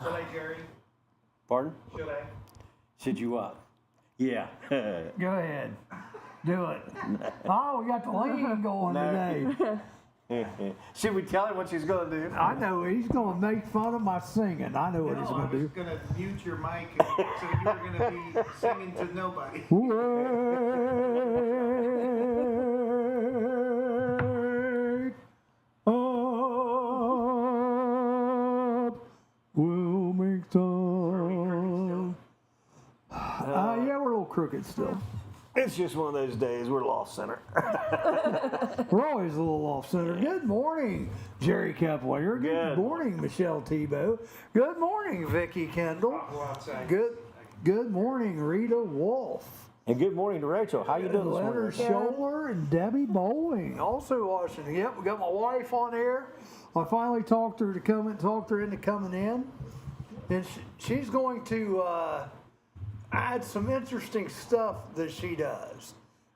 Should I, Jerry? Pardon? Should I? Should you what? Yeah. Go ahead. Do it. Oh, we got the lean going today. Should we tell him what she's going to do? I know he's going to make fun of my singing. I know what he's No, I going to was do. going to mute your mic so you were going to be singing to nobody. Wake up, Wilmington. Yeah, we're a little crooked still. It's just one of those days. We're lost center. We're always a little off center. Good morning, Jerry Kepler. Good morning, Michelle Tebow. Good morning, Vicki Kendall. Go outside. Good morning, Rita Wolf. And good morning to Rachel. How you doing this morning? Leonard Scholler and Debbie Bowling also watching. Yep, we got my wife on here. I finally talked her into coming in, and she's going to add some interesting stuff that she does,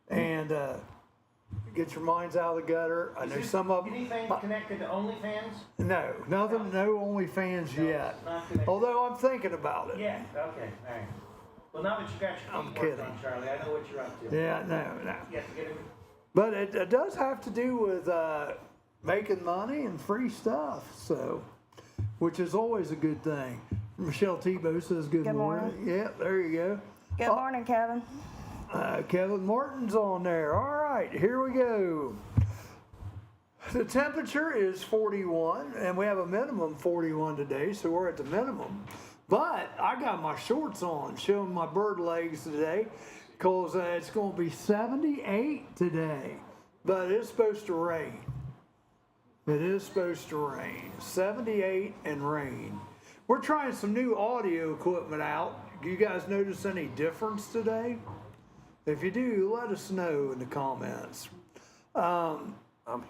and get your minds out of the gutter. I know some of them. Anything connected to OnlyFans? No, nothing. No OnlyFans yet. Not connected. Although I'm thinking about it. Yeah, okay, all right. Well, now that you got your I'm feet worked kidding. on, Charlie, I know what you're up to. Yeah, no. You have to get it. But it does have to do with making money and free stuff, so, which is always a good thing. Michelle Tebow says good morning. Yeah, there you go. Good morning, Kevin. Kevin Martin's on there. All right, here we go. The temperature is 41, and we have a minimum 41 today, so we're at the minimum. But I got my shorts on, showing my bird legs today, because it's going to be 78 today. But it's supposed to rain. It is supposed to rain. 78 and rain. We're trying some new audio equipment out. Do you guys notice any difference today? If you do, let us know in the comments. I'm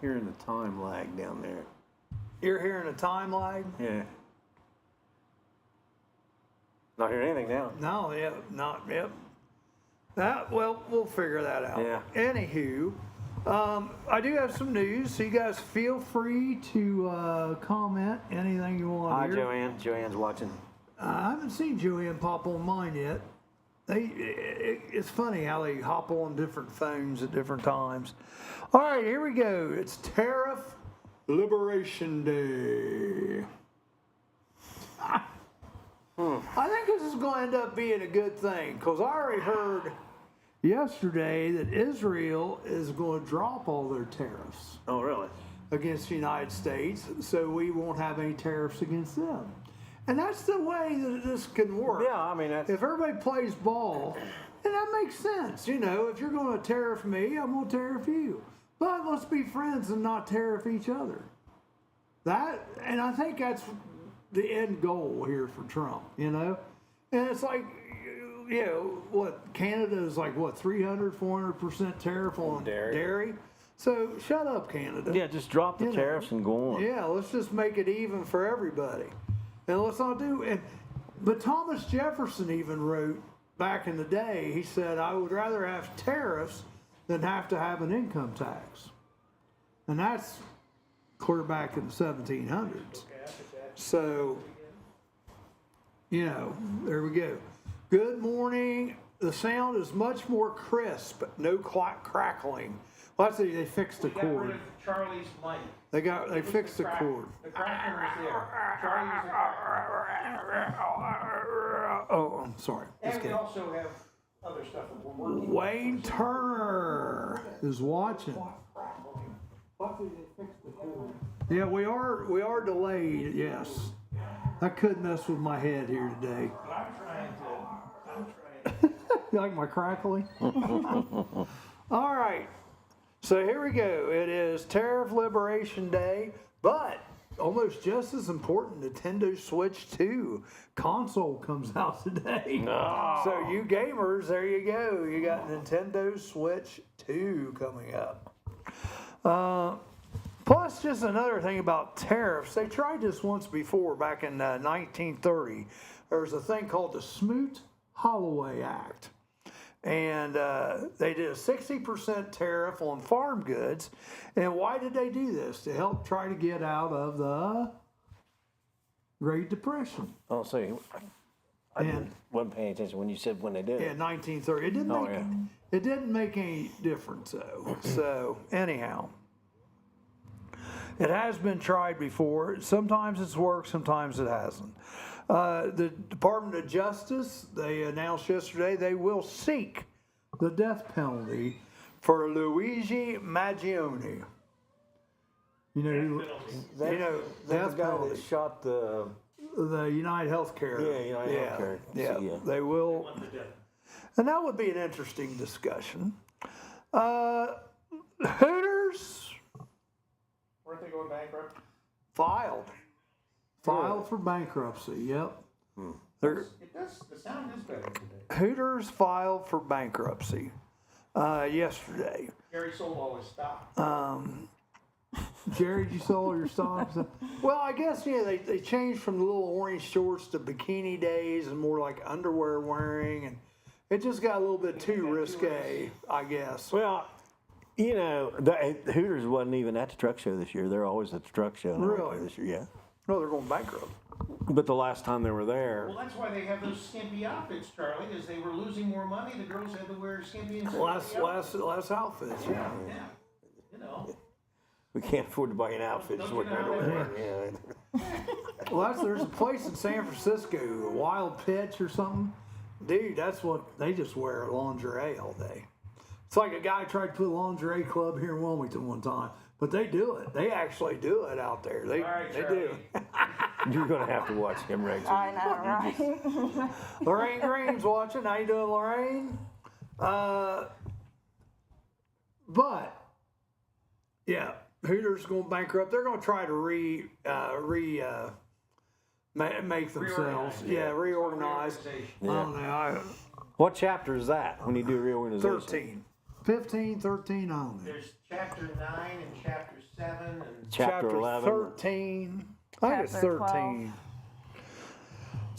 hearing the time lag down there. You're hearing a time lag? Yeah. Not hearing anything now. No, yep. Well, we'll figure that out. Yeah. Anywho, I do have some news, so you guys feel free to comment anything you want. Hi, here. Joanne. Joanne's watching. I haven't seen Joanne pop on mine yet. It's funny how they hop on different phones at different times. All right, here we go. It's Tariff Liberation Day. I think this is going to end up being a good thing, because I already heard yesterday that Israel is going to drop all their tariffs Oh, really? against the United States, so we won't have any tariffs against them. And that's the way that this can work. Yeah, I mean, that's... If everybody plays ball, and that makes sense. You know, if you're going to tariff me, I'm going to tariff you. But let's be friends and not tariff each other. And I think that's the end goal here for Trump, you know? And it's like, you know, what, Canada is like, what, 400% tariff on dairy? So shut up, Canada. Yeah, just drop the tariffs and go on. Yeah, let's just make it even for everybody. And let's not do. But Thomas Jefferson even wrote back in the day, he said, I would rather have tariffs than have to have an income tax. And that's clear back in the 1700s. So, you know, there we go. Good morning. The sound is much more crisp, no crackling. Well, that's they fixed the We got rid cord. of Charlie's mic. They fixed the cord. The cracking was there. Charlie used the crack. Oh, I'm sorry. Just And we kidding. also have other stuff that we're working on. Wayne Turner is watching. Yeah, we are delayed. Yes, that could mess with my head here today. You like my crackling? All right. So here we go. It is Tariff Liberation Day, but almost just as important, Nintendo Switch 2 console comes out today. No. So you gamers, there you go. You got Nintendo Switch 2 coming up. Plus, just another thing about tariffs. They tried this once before, back in 1930. There was a thing called the Smoot-Holloway Act. And they did a 60% tariff on farm goods. And why did they do this? To help try to get out of the Great Depression. Oh, see, I And wasn't paying attention when you said when they did yeah, it. 1930. It didn't Oh, make yeah. it didn't make any difference though. So anyhow, it has been tried before. Sometimes it's worked, sometimes it hasn't. The Department of Justice, they announced yesterday they will seek the death penalty for Luigi Maggione. You know, who, you know, That's death the guy penalty. that shot the. The United Healthcare. Yeah, United Healthcare. Yeah, Yeah. they will. And that would be an interesting discussion. Hooters Weren't they going bankrupt? filed for bankruptcy. Yep. It does, the sound is better today. Hooters filed for bankruptcy yesterday. Gary sold all his stock. Jared, you sold all your stocks? Well, I guess, yeah, they changed from the little orange shorts to bikini days and more like underwear wearing, and it just got a little bit too risque, I guess. Well, you know, the Hooters wasn't even at the truck show this year. They're always at the truck show. Really? This year, yeah. No, they're going bankrupt. But the last time they were there, Well, that's why they have those skimpy outfits, Charlie, is they were losing more money. The girls had to wear skimpy and Less outfits. outfits, yeah. Yeah, you know. we can't afford to buy an outfit. Don't Just what you know how they're that doing. Yeah. Well, there's a place in San Francisco, a Wild Pitch or something. Dude, that's what they just wear lingerie all day. It's like a guy tried to put a lingerie club here in Wilmington one time, but they do it. They actually do it out there. They All right, they Charlie. do. You're gonna have to watch him, Rex. I know, right? Lorraine Green's watching. How you doing, Lorraine? But yeah, Hooters going bankrupt. They're going to try to make themselves, reorganize. I don't know. What chapter is that when you do reorganization? 13, 15, 13. I don't know. There's chapter 9 and chapter 7 and Chapter 11. 13. I think it's Chapter 13.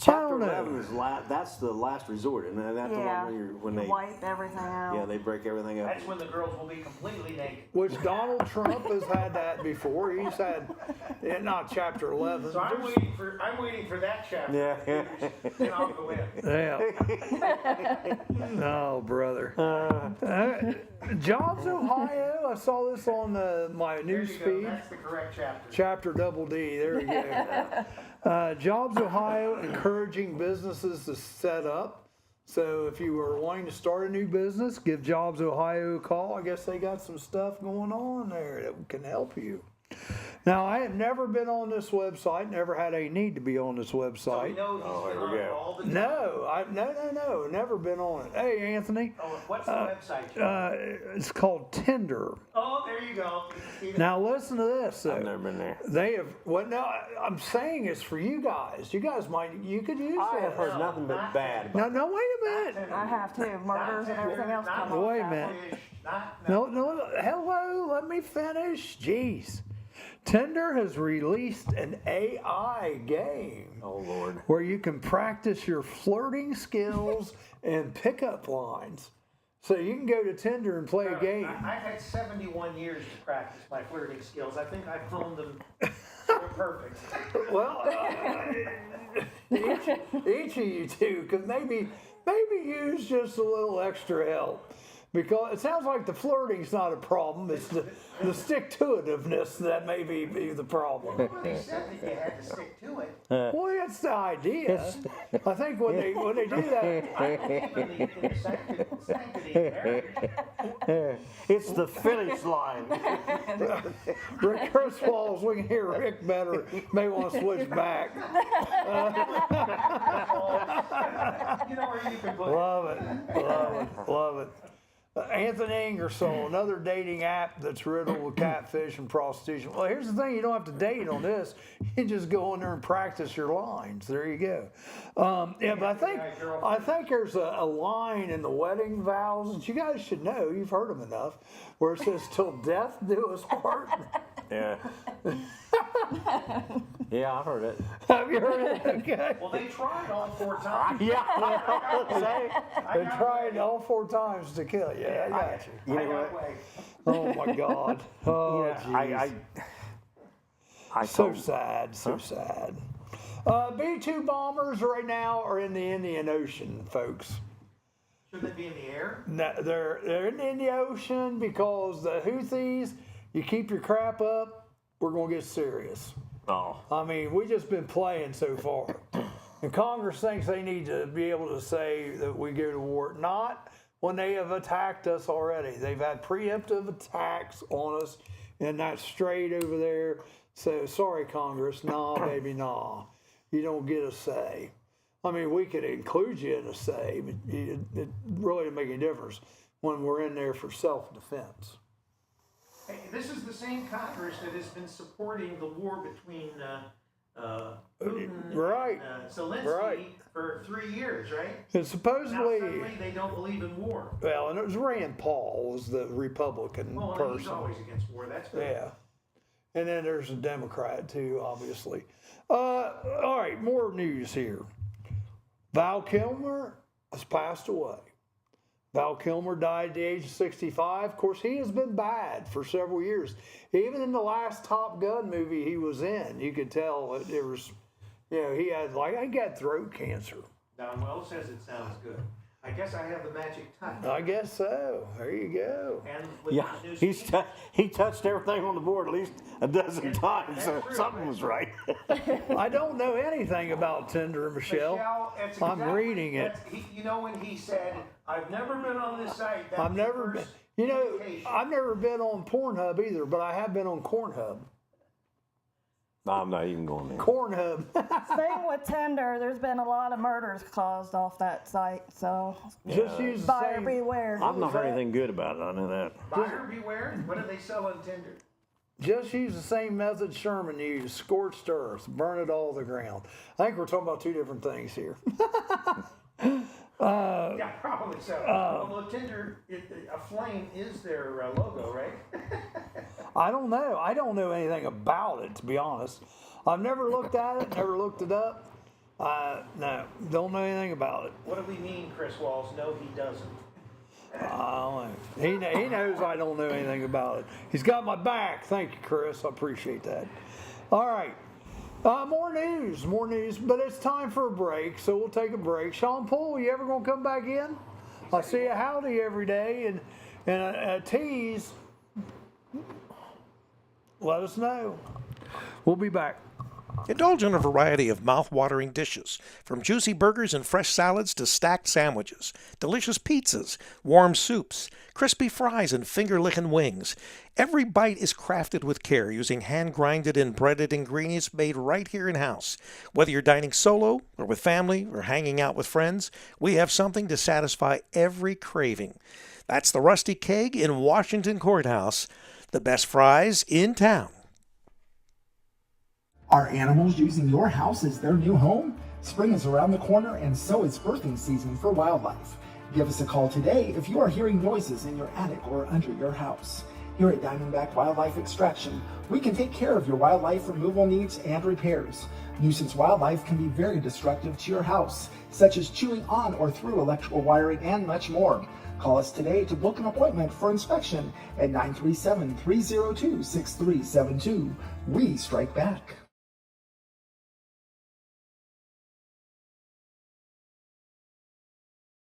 Chapter don't know. 11 is that's the last resort, and that's the Yeah. one when You they wipe everything out. they break everything up. that's when the girls will be completely naked. Which Donald Trump has had that before. He's had, not chapter 11. So I'm waiting for that chapter. Yeah. Then I'll go in. Yeah. No, brother. Jobs, Ohio. I saw this on my There news you go. feed. That's the correct chapter. Chapter double D. There you go. Jobs Ohio encouraging businesses to set up. So if you are wanting to start a new business, give Jobs Ohio a call. I guess they got some stuff going on there that can help you. Now, I have never been on this website, never had a need to be on this So we website. know he's been here we on go. all the time. No, never been on it. Hey, Anthony, Oh, what's the website? Charlie? it's called Tinder. Oh, there you go. See that? Now, listen to this. I've never been there. They have, well, no, I'm saying it's for you guys. You guys you could use I have this. heard nothing but bad about No, wait a minute. I have too. Murders and everything else come off. Wait a that minute. way. Fish, not- No, hello, let me finish. Jeez. Tinder has released an AI game Oh, Lord. where you can practice your flirting skills and pickup lines. So you can go to Tinder and play a game. I've had 71 years to practice my flirting skills. I think I've honed them. They're perfect. Well, each of you two could maybe use just a little extra help. Because it sounds like the flirting's not a problem, it's the stick-to-itiveness that may be the problem. Nobody said that you had to stick to it. Well, that's the idea. I think when they do that, I believe in the sanctity of marriage. It's the finish line. Rick Kurzweil's, we can hear Rick better, may want to switch back. You know where you can put it. Love it. Anthony Ingersoll, another dating app that's riddled with catfish and prostitution. Well, here's the thing: you don't have to date on this. You just go in there and practice your lines. There you go. But I think there's a line in the wedding vows that you guys should know. You've heard them enough, where it says, "Till death do us part." Yeah. Yeah, I've heard it. Have you heard it? Okay. Well, they tried all 4 times. Yeah. They tried all 4 times to kill you. I got you. I got away. Oh my God. Oh, I jeez. So told, sad. So sad. B-2 bombers right now are in the Indian Ocean, folks. Should they be in the air? No, they're in the ocean because the Houthis, you keep your crap up, we're going to get serious. Oh. I mean, we just been playing so far. And Congress thinks they need to be able to say that we go to war. Not when they have attacked us already. They've had preemptive attacks on us in that strait over there. So, sorry, Congress. Nah, baby, nah. You don't get a say. I mean, we could include you in a say, but it really doesn't make any difference when we're in there for self-defense. Hey, this is the same Congress that has been supporting the war between Putin Right. and Zelensky Right. for 3 years, right? And Now supposedly, suddenly they don't believe in war. well, and it was Rand Paul was the Republican Well, he's person. always against war. That's good. Yeah. And then there's a Democrat too, obviously. All right, more news here. Val Kilmer has passed away. Val Kilmer died at the age of 65. Of course, he has been bad for several years. Even in the last Top Gun movie he was in, you could tell that there was, he had I got throat cancer. Don Wells says it sounds good. I guess I have the magic touch. I guess so. There you go. And with Yeah, the new season, he touched everything on the board at least a dozen times, so that's true. something was right. I don't know anything about Tender Michelle. it's I'm exactly- reading it. when he said, "I've never been on this site." That I've was never the been, first indication. I've never been on Pornhub either, but I have been on Cornhub. No, I'm not even going there. Cornhub. Same with Tinder. There's been a lot of murders caused off that site, so Just use the buyer same. beware. I've not heard anything good about it, I know that. Buyer beware. What do they sell on Tinder? Just use the same method Sherman used: scorched earth, burn it all to the ground. I think we're talking about two different things here. Yeah, probably so. Although Tinder, a flame is their logo, right? I don't know. I don't know anything about it, to be honest. I've never looked at it, never looked it up. No, don't know anything about it. What do we mean, Chris Walls? No, he doesn't. I don't know. He knows I don't know anything about it. He's got my back. Thank you, Chris. I appreciate that. All right. More news, but it's time for a break, so we'll take a break. Sean Poole, you ever gonna come back in? I see a howdy every day and a tease. Let us know. We'll be back. Indulge in a variety of mouth-watering dishes, from juicy burgers and fresh salads to stacked sandwiches, delicious pizzas, warm soups, crispy fries, and finger-licking wings. Every bite is crafted with care using hand-grinded and breaded ingredients made right here in-house. Whether you're dining solo or with family or hanging out with friends, we have something to satisfy every craving. That's the Rusty Keg in Washington Courthouse, the best fries in town. Are animals using your house as their new home? Spring is around the corner, and so is birthing season for wildlife. Give us a call today if you are hearing noises in your attic or under your house. Here at Diamondback Wildlife Extraction, we can take care of your wildlife removal needs and repairs. Nuisance wildlife can be very destructive to your house, such as chewing on or through electrical wiring and much more. Call us today to book an appointment for inspection at 937-302-6372. We strike back.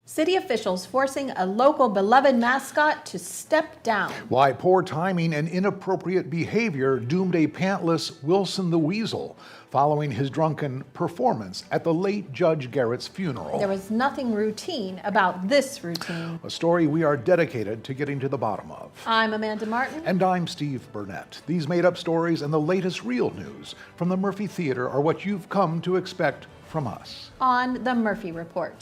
City officials forcing a local beloved mascot to step down. Why poor timing and inappropriate behavior doomed a pantless Wilson the Weasel following his drunken performance at the late Judge Garrett's funeral. There was nothing routine about this routine. A story we are dedicated to getting to the bottom of. I'm Amanda Martin. And I'm Steve Burnett. These made-up stories and the latest real news from the Murphy Theater are what you've come to expect from us. On the Murphy Report,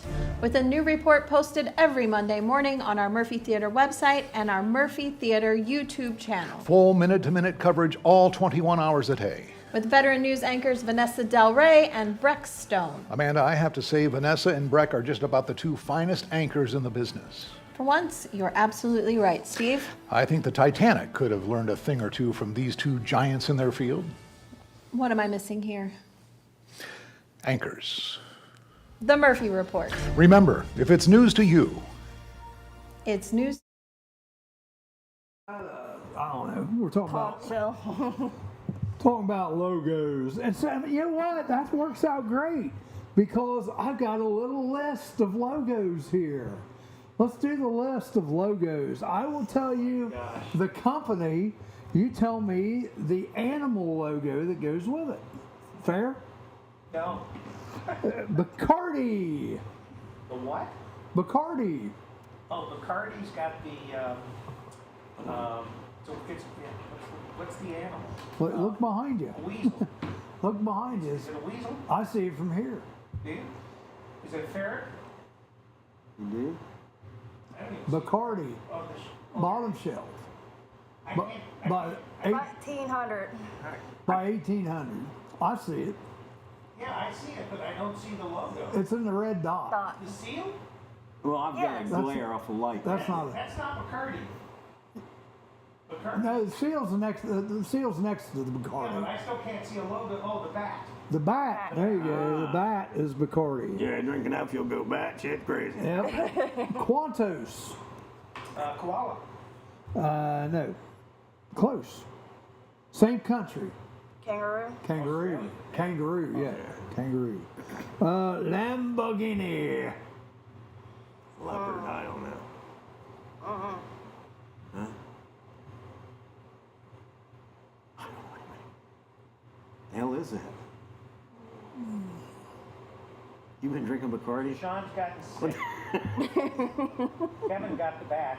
with a new report posted every Monday morning on our Murphy Theater website and our Murphy Theater YouTube channel. Full minute-to-minute coverage all 21 hours a day. With veteran news anchors Vanessa Del Rey and Breck Stone. Amanda, I have to say Vanessa and Breck are just about the two finest anchors in the business. For once, you're absolutely right, Steve. I think the Titanic could have learned a thing or two from these two giants in their field. What am I missing here? Anchors. The Murphy Report. Remember, if it's news to you, It's news. I don't know. We're talking about Talk show. talking about logos. And so, you know what? That works out great because I've got a little list of logos here. Let's do the list of logos. I will tell you the company. You tell me the animal logo that goes with it. Fair? No. Bacardi. The what? Bacardi. Oh, Bacardi's got the, so it's, what's the animal? Look behind you. A weasel. Look behind you. Is it a weasel? I see it from here. Do you? Is it a ferret? You do? I don't even see it. Bacardi. Oh, Bottom shelf. I By, can't. by, eight, 1900. by 1800. I see it. Yeah, I see it, but I don't see the logo. It's in the red dot. Dot. The seal? Well, I've got Yes. a glare off the light. That's not it. That's not Bacardi. Bacardi? No, the seal's next. The seal's next to the Yeah, but Bacardi. I still can't see a logo. Oh, the bat. The bat. There you go. The bat is Bacardi. Yeah, drinking that you'll go back. Shit, crazy. Yep. Quantos. Koala. No. Close. Same country. Kangaroo. Kangaroo. Kangaroo. Yeah. Kangaroo. Lamborghini. Leopard, I don't know. Uh-huh. Huh? The hell is that? You been drinking Bacardi? Sean's gotten sick. Kevin got the bat.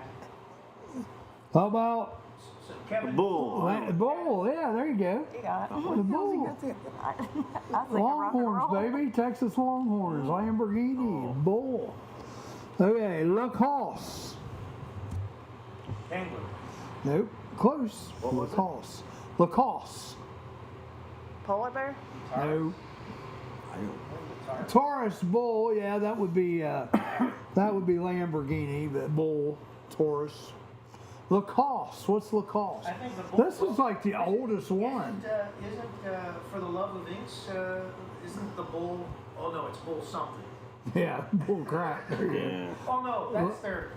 How about So Kevin. Bull. bull? Yeah, there you go. You got it. The bull. I think rock and Longhorns, roll. baby. Texas Longhorns. Lamborghini. Bull. Okay, Lacoste. Penguin. Nope. Close. Lacoste. Lacoste. Polar bear. No. I don't. Taurus bull. Yeah, that would be Lamborghini, but bull. Taurus. Lacoste. What's Lacoste? I think the bull. This is like the oldest one. Isn't For the Love of Inks, isn't the bull, oh no, it's bull something. Yeah, bull crap. There you go. Yeah. Oh no,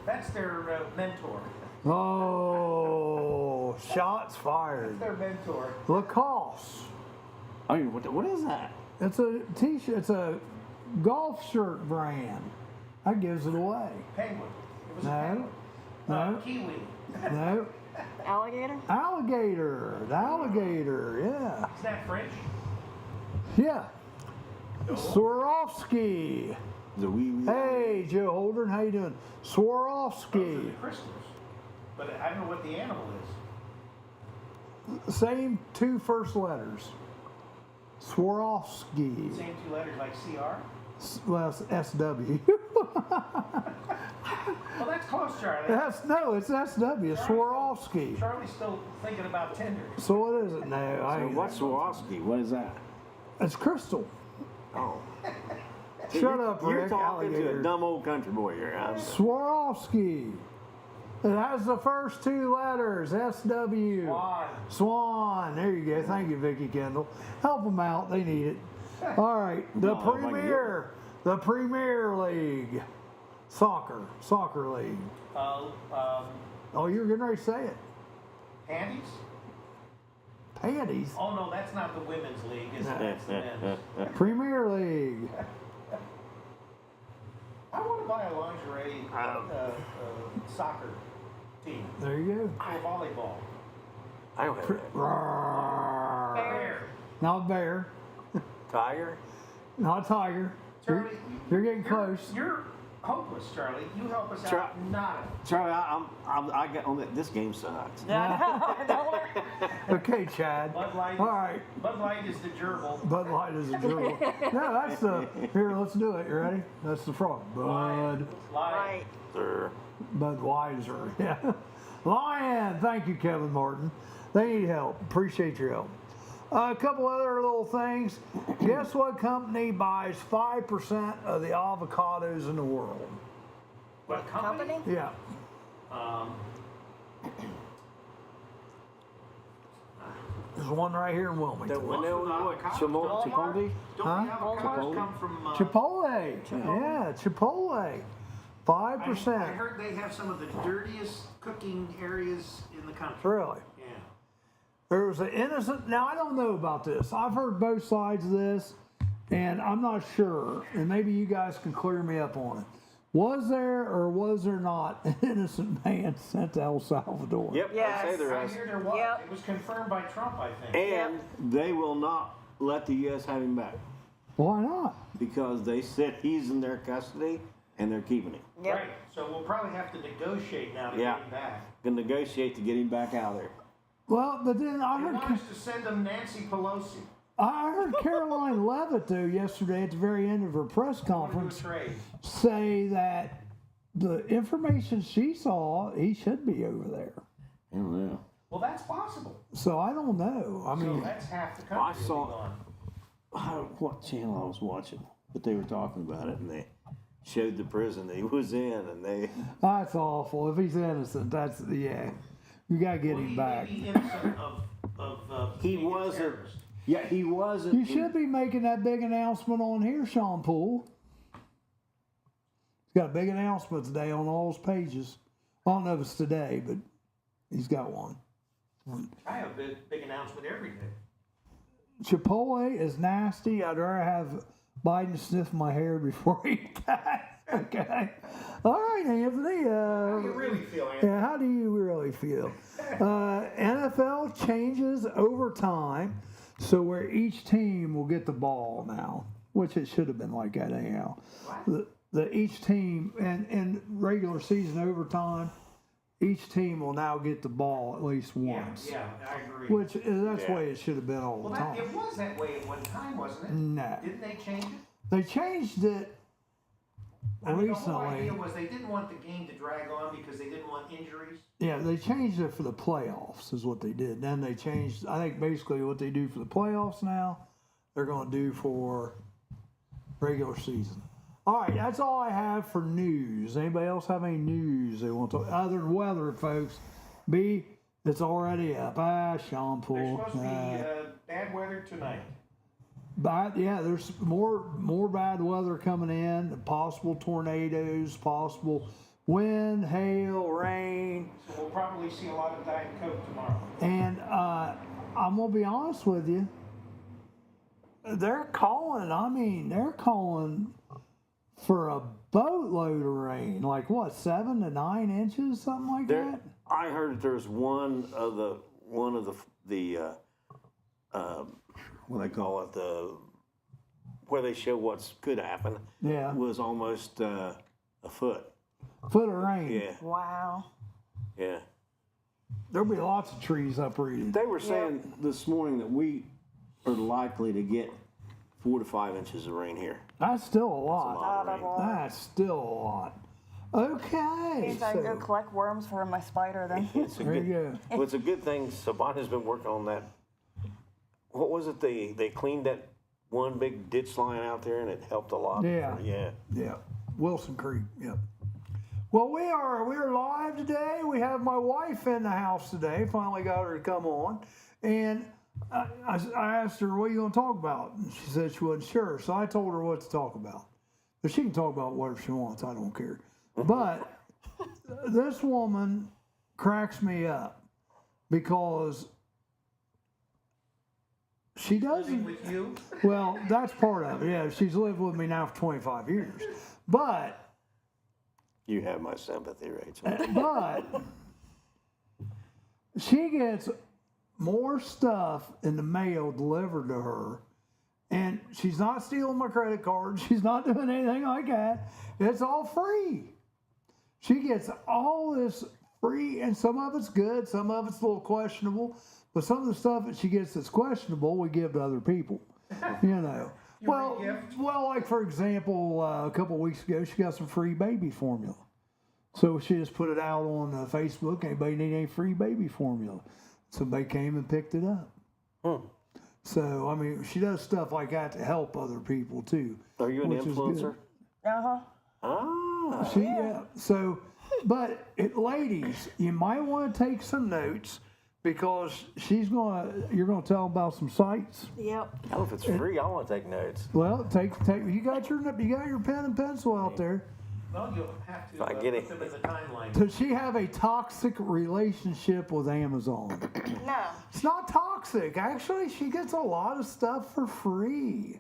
that's their mentor. Oh, shots fired. Their mentor. Lacoste. I mean, what is that? It's a t-shirt. It's a golf shirt brand. That gives it away. Penguin. It was a No. penguin. No. Kiwi. No. Alligator. Alligator. The alligator. Yeah. Is that French? Yeah. Swarovski. The wee. Hey, Joe Holden, how you doing? Those are Swarovski. the crystals. But I don't know what the animal is. Same two first letters. Swarovski. Same two letters like CR? Well, it's SW. Well, that's close, Charlie. It's SW. Swarovski. Charlie's still thinking about Tinder. So what is it now? So what's Swarovski? What is that? It's crystal. Oh. Shut up, You're Rick. talking to Alligator. a dumb old country boy here. Swarovski. It has the first two letters, SW. Swan. Swan. There you go. Thank you, Vicky Kendall. Help them out. They need it. All right. The No, if I can Premier. The Premier League. Soccer League. Oh, you're getting ready to say it. Panties? Panties. Oh no, that's not the women's league, is it? That's the men's. Premier League. I want to buy a lingerie soccer team There you or volleyball. I don't have that. go. Roar. Bear. Not bear. Tiger? Not tiger. Charlie, You're getting close. You're hopeless, Charlie. You help us Char- out. Nada. Charlie, I got on that. This game sucks. Okay, Chad. Bud Light. All right. Bud Light is the gerbil. Bud Light is a gerbil. No, that's the. Here, let's do it. You ready? That's the frog. Bud. Light. Sir. Budweiser. Yeah. Lion. Thank you, Kevin Martin. They need help. Appreciate your help. A couple other little things. Guess what company buys 5% of the avocados in the world? What company? Yeah. There's one right here in Wilmington. Chipotle? Don't Huh? the avocados come from? Chipotle. Yeah, Chipotle. 5%. I heard they have some of the dirtiest cooking areas in the country. Really? Yeah. There was an innocent. Now I don't know about this. I've heard both sides of this, and I'm not sure. And maybe you guys can clear me up on it. Was there or was there not an innocent man sent to El Salvador? Yep, Yes. they say there I is. hear there was. Yep. It was confirmed by Trump, I think. And they will not let the U.S. have him back Why not? because they said he's in their custody and they're keeping him. Yep. Right. So we'll probably have to negotiate now to Yeah. get him back. Can negotiate to get him back out of there. Well, but then I They heard. want us to send him Nancy Pelosi. I heard Caroline Leavitt, though, yesterday at the very end of her press Want to do a conference trade. say that the information she saw, he should be over there. I don't know. Well, that's possible. So I don't know. I So mean, that's half the country. I will be saw- gone. I don't know what channel I was watching, but they were talking about it and they showed the prison that he was in and they. that's awful. If he's innocent, that's, yeah. You got to get Well, him he back. may be innocent of He being a wasn't. terrorist. Yeah, he wasn't. You should be making that big announcement on here, Sean Poole. He's got a big announcement today on all his pages. I don't know if it's today, but he's got one. I have a big announcement every day. Chipotle is nasty. I'd rather have Biden sniff my hair before I eat that. Okay. All right, Anthony. How do you really feel, Anthony? Yeah, how do you really feel? NFL changes over time, so where each team will get the ball now, which it should have been like that anyhow. Each team and regular season overtime, each team will now get the ball at least once. Yeah, I agree. Which that's the way it should have been all Well, the time. it was that way at one time, wasn't it? No. Didn't they change it? They changed it I mean, the whole recently. idea was they didn't want the game to drag on because they didn't want injuries. Yeah, they changed it for the playoffs is what they did. Then they changed, I think basically what they do for the playoffs now, they're going to do for regular season. All right, that's all I have for news. Anybody else have any news they want to, other than weather, folks? B, it's already up. Sean There's Poole. supposed to be bad weather tonight. But yeah, there's more bad weather coming in, possible tornadoes, possible wind, hail, rain. So we'll probably see a lot of Diet Coke tomorrow. And I'm gonna be honest with you, they're calling for a boatload of rain, like what, 7 to 9 inches, something like that. I heard that there's one of the what they call it, where they show what's could happen. Yeah. Was almost a foot. Foot of rain. Yeah, Wow. yeah. There'll be lots of trees uprooted. They were saying this morning that we are likely to get 4 to 5 inches of rain here. That's still a That's a lot. lot of rain. That's still a lot. Okay. Means I can go collect worms for my spider then. It's a There good, you go. well, it's a good thing Sabana's been working on that. What was it? They cleaned that one big ditch line out there and it helped a lot. Yeah. Yeah. Yeah, Wilson Creek. Yep. Well, we're live today. We have my wife in the house today. Finally got her to come on, and I asked her, "What are you going to talk about?" And she said she wasn't sure. So I told her what to talk about. But she can talk about whatever she wants. I don't care. But this woman cracks me up because she Living doesn't. with you. Well, that's part of it. Yeah, she's lived with me now for 25 years. But You have my sympathy, Rachel. But she gets more stuff in the mail delivered to her, and she's not stealing my credit card. She's not doing anything like that. It's all free. She gets all this free, and some of it's good, some of it's a little questionable, but some of the stuff that she gets that's questionable, we give to other people. You know. Well, like for example, a couple of weeks ago, she got some free baby formula. So she just put it out on Facebook. Anybody need any free baby formula? Somebody came and picked it up. So, I mean, she does stuff like that to help other people too. Are you an which is influencer? good. Uh-huh. Ah. Yeah. So, but ladies, you might want to take some notes because you're gonna tell them about some sites. Yep. Hell, if it's free, I want to take notes. Well, you got your pen and pencil out there. Well, you'll have to If I get put it. them in the timeline. Does she have a toxic relationship with Amazon? No. It's not toxic. Actually, she gets a lot of stuff for free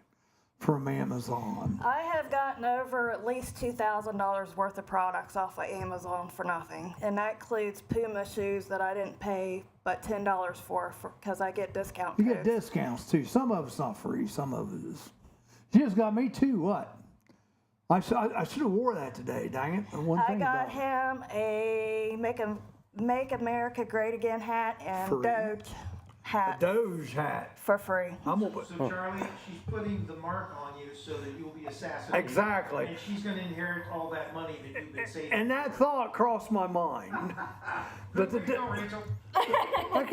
from Amazon. I have gotten over at least $2,000 worth of products off of Amazon for nothing. And that includes Puma shoes that I didn't pay but $10 for because I get discount You codes. get discounts too. Some of it's not free, some of it is. She just got me too, what? I should have wore that today, dang it. The one I thing got about it. him a Make America Great Again hat and Free. Doge hat Doge hat. for free. I'm gonna put, So Charlie, she's putting the mark on you so that you'll be assassinated. Exactly. And she's gonna inherit all that money that you've been saving. and that thought crossed my mind. But Good for you, Rachel. I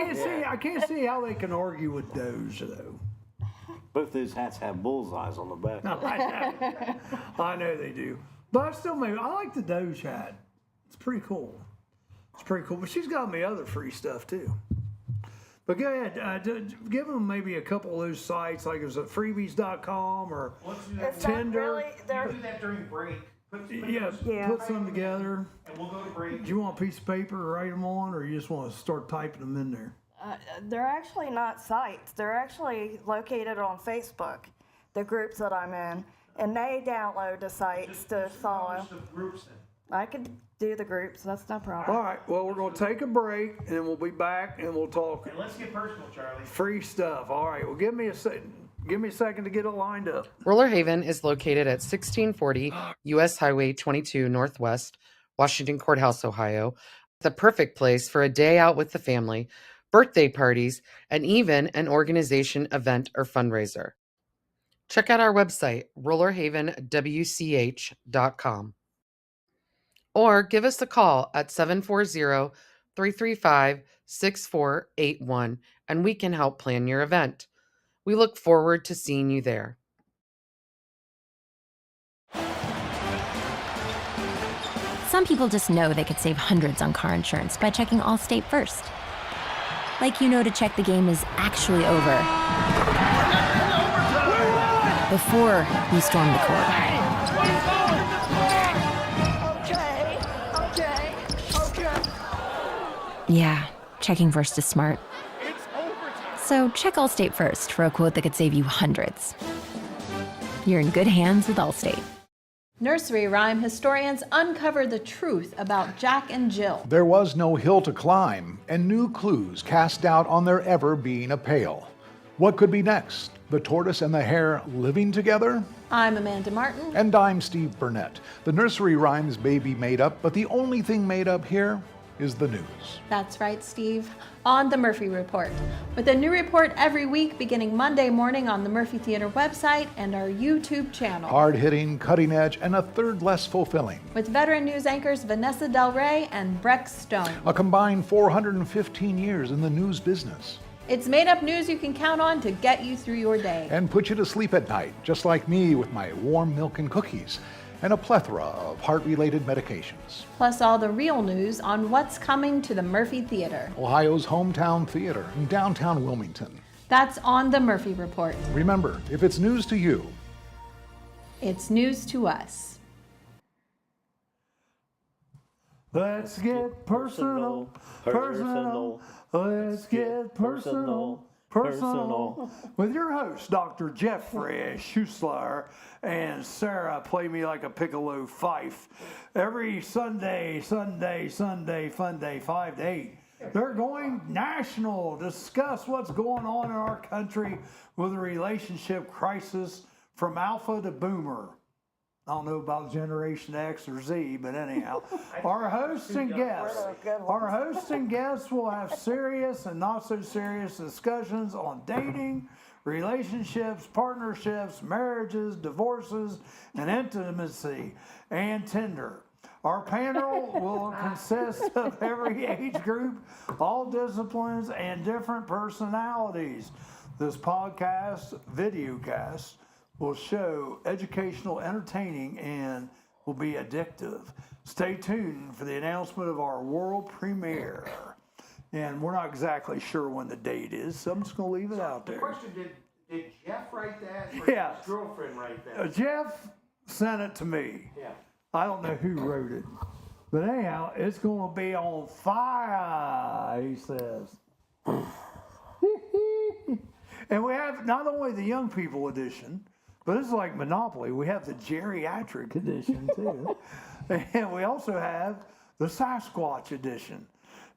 can't see how they can argue with Doge though. Both those hats have bullseyes on the back. I know they do. But I like the Doge hat. It's pretty cool. But she's got me other free stuff too. But go ahead, give them maybe a couple of those sites, like it was at freebies.com or Let's do that. It's not Tinder. really, You they're, do that during break. Put put some together. And we'll go to break. Do you want a piece of paper to write them on, or you just want to start typing them in there? they're actually not sites. They're actually located on Facebook, the groups that I'm in. And they download the sites to follow. Publish the groups then. I could do the groups, that's no problem. All right, well, we're going to take a break, and then we'll be back, and we'll talk And let's get personal, Charlie. free stuff. All right, well, give me a second to get it lined up. Roller Haven is located at 1640 U.S. Highway 22 Northwest, Washington Courthouse, Ohio. The perfect place for a day out with the family, birthday parties, and even an organization event or fundraiser. Check out our website, rollerhavenwch.com. Or give us a call at 740-335-6481 and we can help plan your event. We look forward to seeing you there. Some people just know they could save hundreds on car insurance by checking Allstate first. Like you know to check the game is actually over before you storm the court. Yeah, checking first is smart. So check Allstate first for a quote that could save you hundreds. You're in good hands with Allstate. Nursery rhyme historians uncover the truth about Jack and Jill. There was no hill to climb, and new clues cast doubt on there ever being a pail. What could be next? The tortoise and the hare living together? I'm Amanda Martin. And I'm Steve Burnett. The nursery rhymes may be made up, but the only thing made up here is the news. That's right, Steve. On the Murphy Report. With a new report every week beginning Monday morning on the Murphy Theater website and our YouTube channel. Hard-hitting, cutting edge, and a third less fulfilling. With veteran news anchors Vanessa Del Rey and Breck Stone. A combined 415 years in the news business. It's made up news you can count on to get you through your day. And put you to sleep at night, just like me with my warm milk and cookies. And a plethora of heart-related medications. Plus all the real news on what's coming to the Murphy Theater. Ohio's hometown theater in downtown Wilmington. That's on the Murphy Report. Remember, if it's news to you, It's news to us. Let's get personal. Let's get personal. With your host, Dr. Jeffrey Schussler and Sarah Play Me Like a Piccolo Fife. Every Sunday, fun day, 5 to 8. They're going national, discuss what's going on in our country with a relationship crisis from alpha to boomer. I don't know about Generation X or Z, but anyhow, our hosts and guests will have serious and not so serious discussions on dating, relationships, partnerships, marriages, divorces, and intimacy, and Tinder. Our panel will consist of every age group, all disciplines, and different personalities. This podcast, videocast, will show educational, entertaining, and will be addictive. Stay tuned for the announcement of our world premiere. And we're not exactly sure when the date is, so I'm just going to leave it out The there. question, did Jeff write that or Yeah. did his girlfriend write that? Jeff sent it to me. Yeah. I don't know who wrote it. But anyhow, it's going to be on fire, he says. And we have not only the young people edition, but it's like Monopoly. We have the geriatric edition too. And we also have the Sasquatch edition.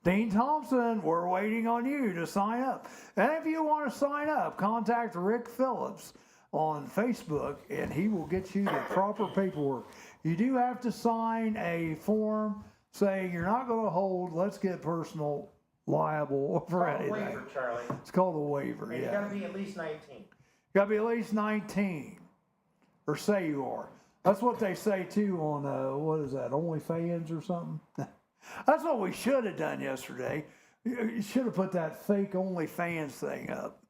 Dean Thompson, we're waiting on you to sign up. And if you want to sign up, contact Rick Phillips on Facebook and he will get you the proper paperwork. You do have to sign a form saying you're not going to hold, let's get personal, liable for anything. Waiver, Charlie. It's called a waiver, And yeah. you gotta be at least 19. Got to be at least 19, or say you are. That's what they say too on what is that, OnlyFans or something? That's what we should have done yesterday. You should have put that fake OnlyFans thing up.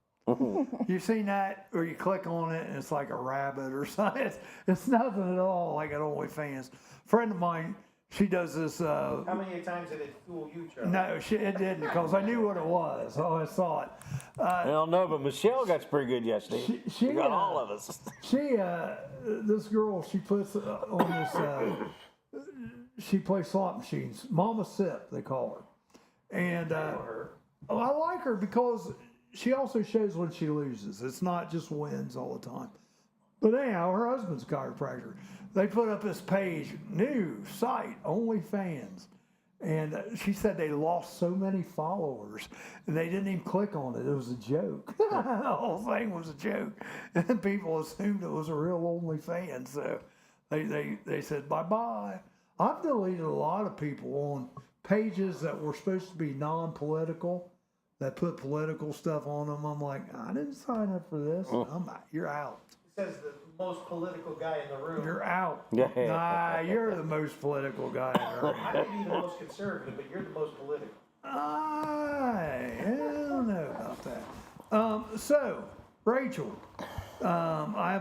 You've seen that, or you click on it and it's like a rabbit or something. It's nothing at all like an OnlyFans. Friend of mine, she does this. How many times did it fool you, Charlie? No, it didn't, because I knew what it was. So I saw it. I don't know, but Michelle got pretty good yesterday. She got all of us. This girl, she puts on this, she plays slot machines. Mama Sip, they call her. And I like her because she also shows when she loses. It's not just wins all the time. But anyhow, her husband's a chiropractor. They put up this page, new site, OnlyFans. And she said they lost so many followers and they didn't even click on it. It was a joke. The whole thing was a joke. And people assumed it was a real OnlyFans. So they said bye-bye. I've deleted a lot of people on pages that were supposed to be non-political that put political stuff on them. I'm like, I didn't sign up for this. You're out. It says the most political guy in the room. You're out. Yeah. Nah, you're the most political guy in the room. I may be the most conservative, but you're the most political. I don't know about that. So, Rachel, I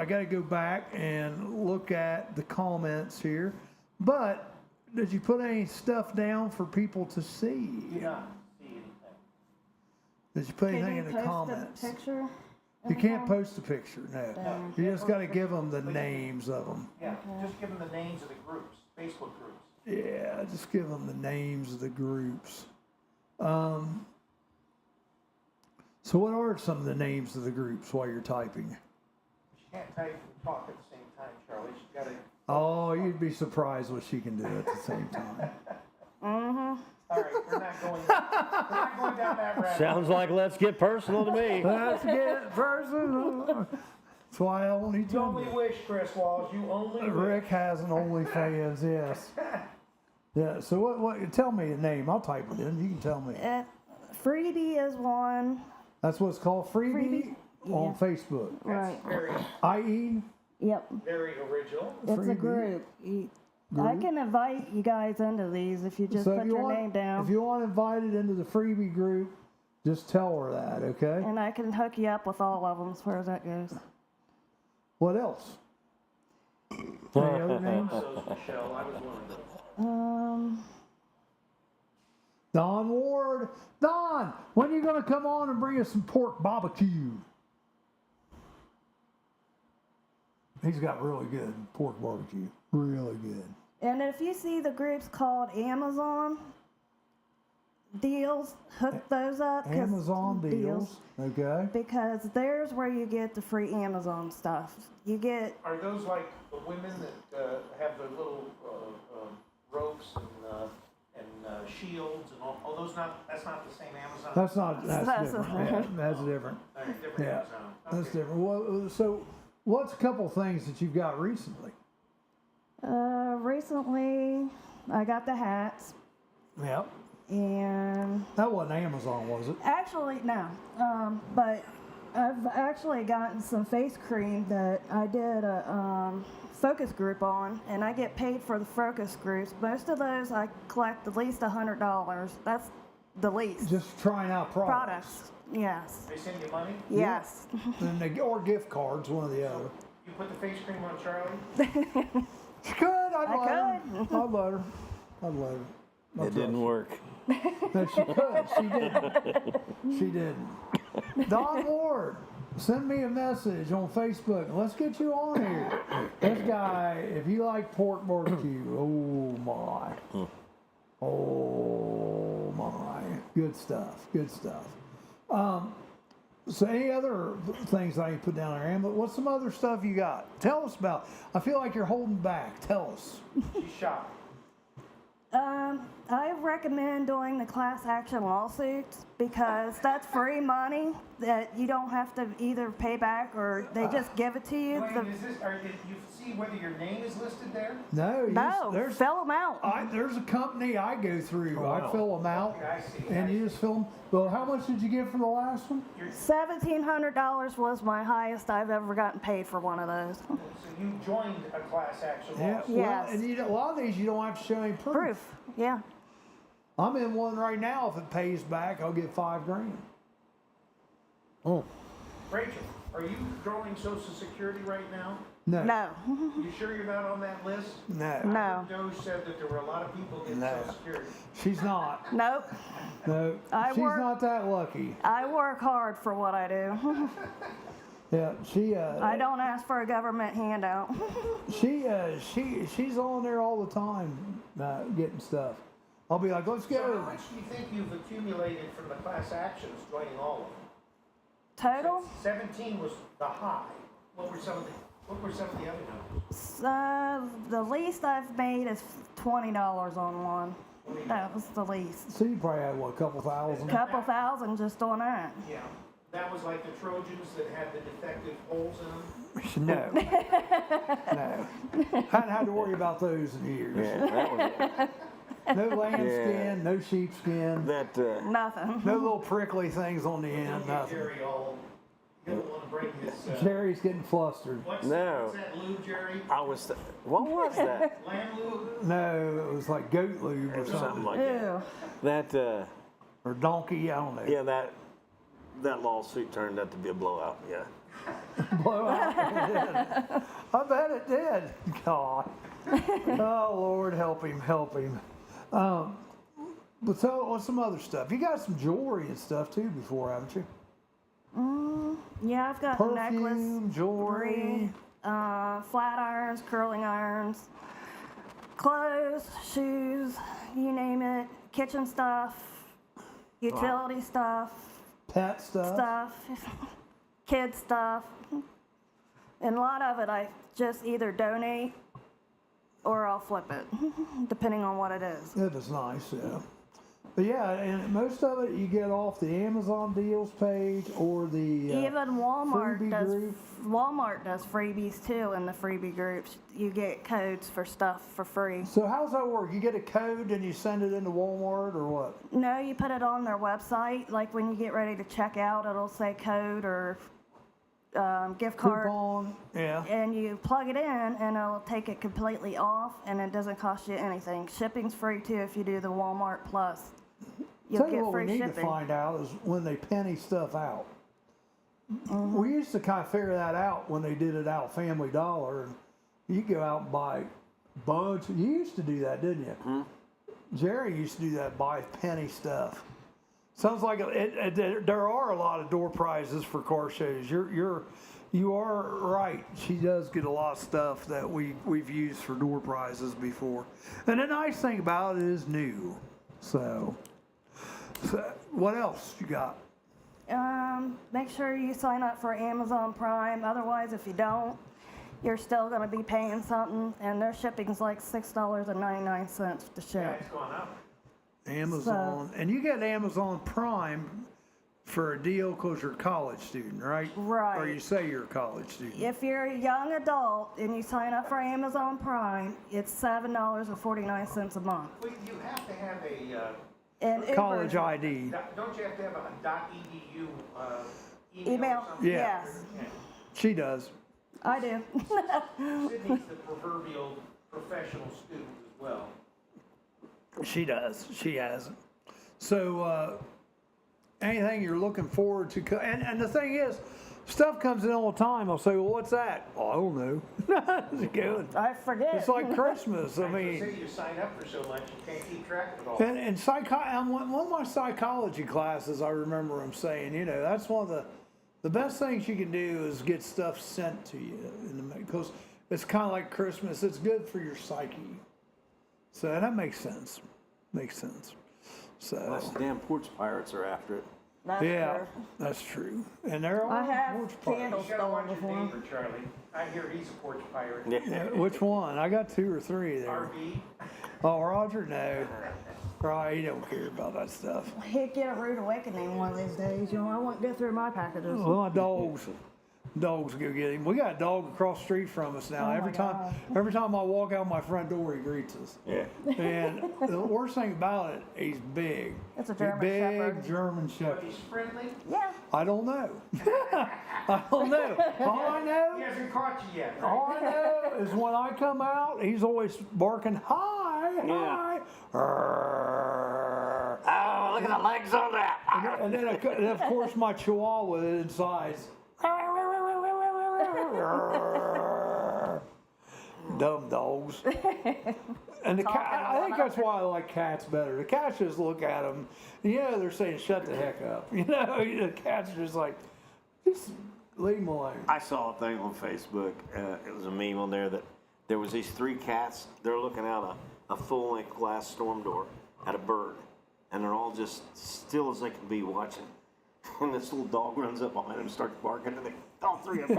got to go back and look at the comments here. But did you put any stuff down for people to see? Do not see anything. Did you put anything in the comments? You can't post a picture, no. You just got to give them the names of them. Yeah, just give them the names of the groups, Facebook groups. Yeah, just give them the names of the groups. So what are some of the names of the groups while you're typing? She can't type and talk at the same time, Charlie. She's got to... Oh, you'd be surprised what she can do at the same time. All right, we're not going down that rabbit. Sounds like let's get personal to me. Let's get personal. That's why I only You only wish, Chris Walls. You only wish. Rick has an OnlyFans, yes. Yeah, so what, tell me a name. I'll type it in. You can tell me. Freebie is one. That's what it's called, Freebie? On Facebook. Right. Very, IE? Yep. very original. It's a Freebie? group. I can invite you guys into these if you just So put if you your want, name down. If you want invited into the Freebie group, just tell her that, okay? And I can hook you up with all of them as far as that goes. What else? Any other names? So, Michelle, I was one of those. Don Ward. Don, when are you going to come on and bring us some pork barbecue? He's got really good pork barbecue. Really good. And if you see the groups called Amazon deals, hook those up. Amazon deals. Okay. Because there's where you get the free Amazon stuff. You get... Are those like the women that have their little ropes and shields and all? Oh, that's not the same Amazon? That's different. Yeah, that's different. All right, different Yeah, Amazon. that's different. Well, so what's a couple things that you've got recently? Recently, I got the hats. Yep. And... That wasn't Amazon, was it? Actually, no. But I've actually gotten some face cream that I did a focus group on, and I get paid for the focus groups. Most of those I collect at least $100. That's the least. Just trying out products. Yes. They send you money? Yes. Or gift cards, one or the other. You put the face cream on Charlie? She could. I'd let her. I'd let her. It didn't work. No, she could. She didn't. She didn't. Don Ward. Send me a message on Facebook and let's get you on here. This guy, if you like pork barbecue, oh my. Oh my. Good stuff. Good stuff. So any other things I can put down there, Amber? What's some other stuff you got? Tell us about. I feel like you're holding back. Tell us. She's shy. I recommend doing the class action lawsuits because that's free money that you don't have to either pay back or they just give it to you. Wayne, is this, did you see whether your name is listed there? No, there's fill them out. there's a company I go through. Oh, wow. I fill them out, Okay, I see. and you just fill them. Well, how much did you get for the last one? $1,700 was my highest I've ever gotten paid for one of those. So you joined a class action Yeah. lawsuit. Well, Yes. and a lot of these you don't have to show any proof. Proof, yeah. I'm in one right now. If it pays back, I'll get $5,000. Oh Rachel, are you drawing Social Security right now? no, No, You sure you're not on that list? no, no, Doge said that there were a lot of people getting No. Social Security. she's not. nope. No, I she's work- not that lucky. I work hard for what I do. Yeah, she. I don't ask for a government handout. She's on there all the time, getting stuff. I'll be like, let's So how go. much do you think you've accumulated from the class actions joining all of them? Total? 17 was the high. What were some of the other numbers? The least I've made is $20 on one. That was the least. So you probably had what, a couple thousand? Couple thousand just on that. Yeah. That was like the Trojans that had the defective holes in them. No, no. Hadn't had to worry about those in years. Yeah, that was No lambskin, no sheepskin, that. Nothing. no little prickly things on the end. Don't get Nothing. Jerry all. You don't want to bring his. Jerry's getting flustered. What's that lube, Jerry? What was that? Lamb lube? No, it was like goat lube or Or something something, like that. Ew. That. or donkey. I don't know. Yeah, that lawsuit turned out to be a blowout. Yeah. Blowout. I bet it did. God. Oh Lord, help him, help him. But so what's some other stuff? You got some jewelry and stuff too before, haven't you? Yeah, I've got a necklace, Perfume, jewelry. flat irons, curling irons, clothes, shoes, you name it, kitchen stuff, utility stuff, Pet stuff. kid stuff. And a lot of it I just either donate or I'll flip it, depending on what it is. It is nice, yeah. But yeah, and most of it you get off the Amazon deals page or the Even Walmart freebie does group. freebies too in the freebie groups. You get codes for stuff for free. So how's that work? You get a code and you send it into Walmart or what? No, you put it on their website. Like when you get ready to check out, it'll say code or gift card. Coupon, yeah. And you plug it in and it'll take it completely off and it doesn't cost you anything. Shipping's free too if you do the Walmart Plus. You'll Tell you get what we free need shipping. to find out is when they penny stuff out. We used to kind of figure that out when they did it out Family Dollar, and you go out and buy a bunch. You used to do that, didn't you? Jerry used to do that, buy penny stuff. Sounds like there are a lot of door prizes for car shows. You are right. She does get a lot of stuff that we've used for door prizes before. And the nice thing about it is new. So what else you got? Make sure you sign up for Amazon Prime. Otherwise, if you don't, you're still going to be paying something, and their shipping's like $6.99 to ship. Yeah, it's gone up. Amazon. And you get Amazon Prime for a deal because you're a college student, right? Right. Or you say you're a college student. If you're a young adult and you sign up for Amazon Prime, it's $7.49 a month. Well, you have to have a. And College Uber- ID. Don't you have to have a .edu Email, or something? Yeah. yes, She does. I do. Sydney's the proverbial professional student as well. She does. She hasn't. So, anything you're looking forward to, and the thing is, stuff comes in all the time. I'll say, well, what's that? Oh, I don't know. How's it going? I forget. It's like Christmas. I I mean, say you sign up for so much, you can't keep track of it all. and one of my psychology classes, I remember him saying, that's one of The best thing she can do is get stuff sent to you because it's kind of like Christmas. It's good for your psyche. So that makes sense. Makes sense. So Unless the damn porch pirates are after it. That's yeah, true. that's true. And there I are have porch pirates. candles You gotta watch stolen your before. neighbor, Charlie. I hear he's a porch pirate. Yeah, which one? I got 2 or 3 there. RV. Oh, Roger, no. Right, he don't care about that stuff. He'd get a rude awakening one of these days. I won't go through my packages. Well, my dogs go get him. We got a dog across the street from us now. Oh, every my time I walk out my front door, he greets us. Yeah. And the worst thing about it, he's big. It's a He's German big Shepherd. German Shepherd. He's friendly. Yeah. I don't know. I don't know. All I He know, hasn't caught you yet, all right? I know is when I come out, he's always barking, hi, hi. Oh, look at the legs on that. And then, of course, my Chihuahua inside. Dumb dogs. And the cat, I think that's why I like cats better. The cats just look at them, and they're saying, shut the heck up. The cats are just like, just leave them alone. I saw a thing on Facebook. It was a meme on there that there was these 3 cats. They're looking out a full-length glass storm door at a bird, and they're all just still as they can be watching. And this little dog runs up behind them, starts barking, and all 3 of them.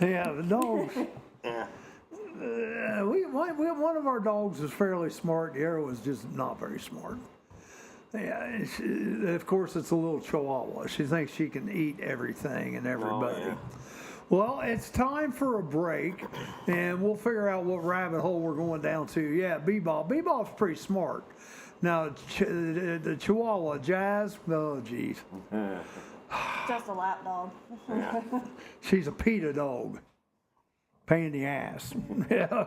Yeah, the dogs. Yeah. One of our dogs is fairly smart. The other one's just not very smart. Yeah, of course, it's a little Chihuahua. She thinks she can eat everything and everybody. Oh, yeah. Well, it's time for a break, and we'll figure out what rabbit hole we're going down to. Yeah, Bebop. Bebop's pretty smart. Now, the Chihuahua, Jazz, oh, geez. Just a lap dog. She's a PETA dog. Pain in the ass. Yeah.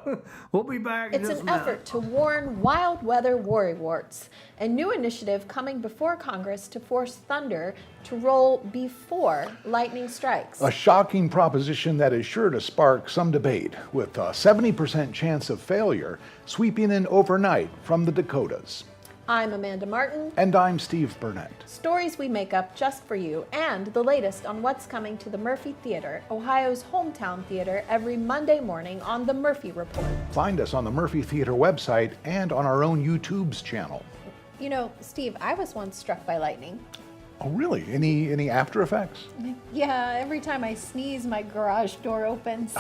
We'll be back in It's just an a minute. effort to warn wild weather worrywarts, a new initiative coming before Congress to force thunder to roll before lightning strikes. A shocking proposition that is sure to spark some debate, with a 70% chance of failure sweeping in overnight from the Dakotas. I'm Amanda Martin. And I'm Steve Burnett. Stories we make up just for you, and the latest on what's coming to the Murphy Theater, Ohio's hometown theater, every Monday morning on the Murphy Report. Find us on the Murphy Theater website and on our own YouTube's channel. You know, Steve, I was once struck by lightning. Oh, really? Any after effects? Yeah, every time I sneeze, my garage door opens.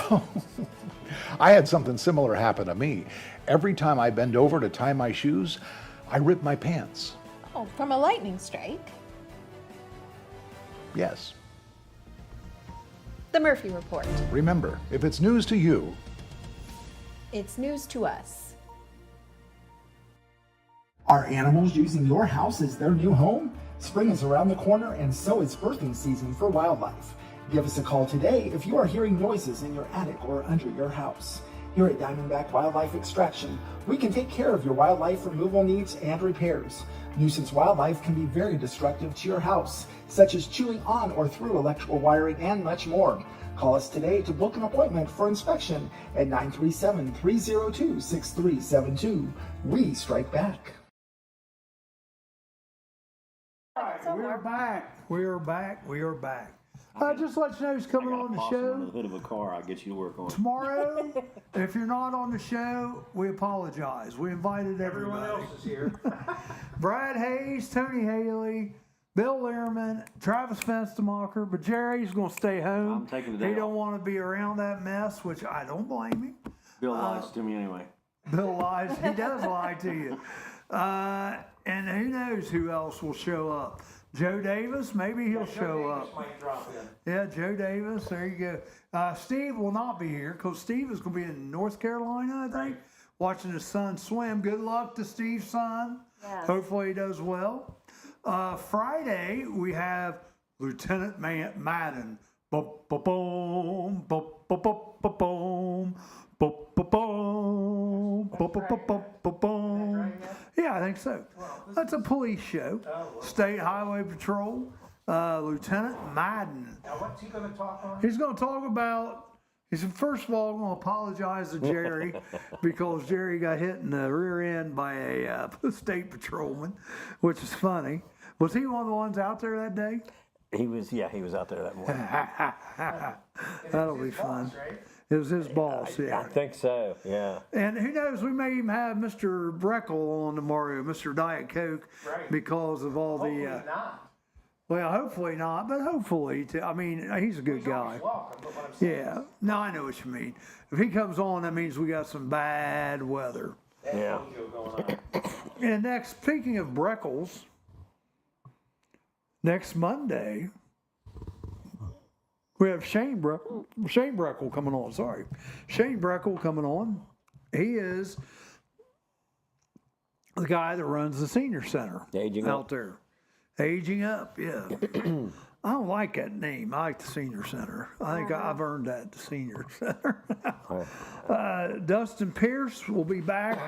I had something similar happen to me. Every time I bend over to tie my shoes, I rip my pants. Oh, from a lightning strike? Yes. The Murphy Report. Remember, if it's news to you, It's news to us. Are animals using your house as their new home? Spring is around the corner, and so is birthing season for wildlife. Give us a call today if you are hearing noises in your attic or under your house. Here at Diamondback Wildlife Extraction, we can take care of your wildlife removal needs and repairs. Nuisance wildlife can be very destructive to your house, such as chewing on or through electrical wiring and much more. Call us today to book an appointment for inspection at 937-302-6372. We strike back. All right, we're back. We are back. We are back. Just let you know who's coming on the on show the hood of a car. I'll get you to work on it. tomorrow. If you're not on the show, we apologize. We invited Everyone everybody. else is here. Brad Hayes, Tony Haley, Bill Lehrman, Travis Fenstermacher, but Jerry's going to stay home. I'm taking the day He don't off. want to be around that mess, which I don't blame him. Bill lies to me anyway. Bill lies. He does lie to you. And who knows who else will show up. Joe Davis, maybe he'll show up. Might drop in. Yeah, Joe Davis, there you go. Steve will not be here because Steve is going to be in North Carolina, I think, watching his son swim. Good luck to Steve's son. Yes. Hopefully he does well. Friday, we have Lieutenant Madden. Ba-ba-boom, ba-ba-ba-ba-boom, ba-ba-boom, ba-ba-ba-ba-boom. Yeah, I think so. That's a police show. State Highway Patrol, Lieutenant Madden. Now, what's he going to talk on? He's going to talk about, he's first of all going to apologize to Jerry because Jerry got hit in the rear end by a state patrolman, which is funny. Was he one of the ones out there that day? He was out there that morning. That'll be fun. Right? It was his boss, I yeah. think so, yeah. And who knows, we may even have Mr. Breckle on tomorrow, Mr. Diet Coke, Right. because of all Hopefully the. not. Well, hopefully not, but hopefully. I mean, he's a good He's guy. always welcome, but what I'm saying Yeah. No, I know what you mean. If he comes on, that means we got some bad weather. is, Yeah. mojo going on. And next, speaking of Breckles, next Monday, we have Shane Breckle coming on. Sorry. Shane Breckle coming on. He is the guy that runs the senior center Aging out Up. there. Aging Up, yeah. I don't like that name. I like the senior center. I think I've earned that, the senior center. Dustin Pierce will be back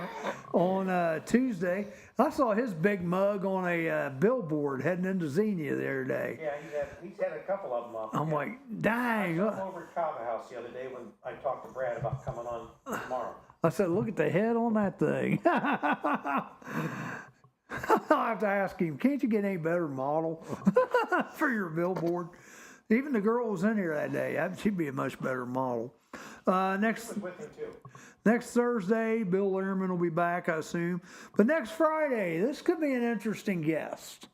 on Tuesday. I saw his big mug on a billboard heading into Xenia the other day. Yeah, he's had a couple of them up. I'm like, dang. I saw him over at Kava House the other day when I talked to Brad about coming on tomorrow. I said, look at the head on that thing. I'll have to ask him, can't you get any better model for your billboard? Even the girl was in here that day. She'd be a much better model. Next With him too. Next Thursday, Bill Lehrman will be back, I assume. But next Friday, this could be an interesting guest.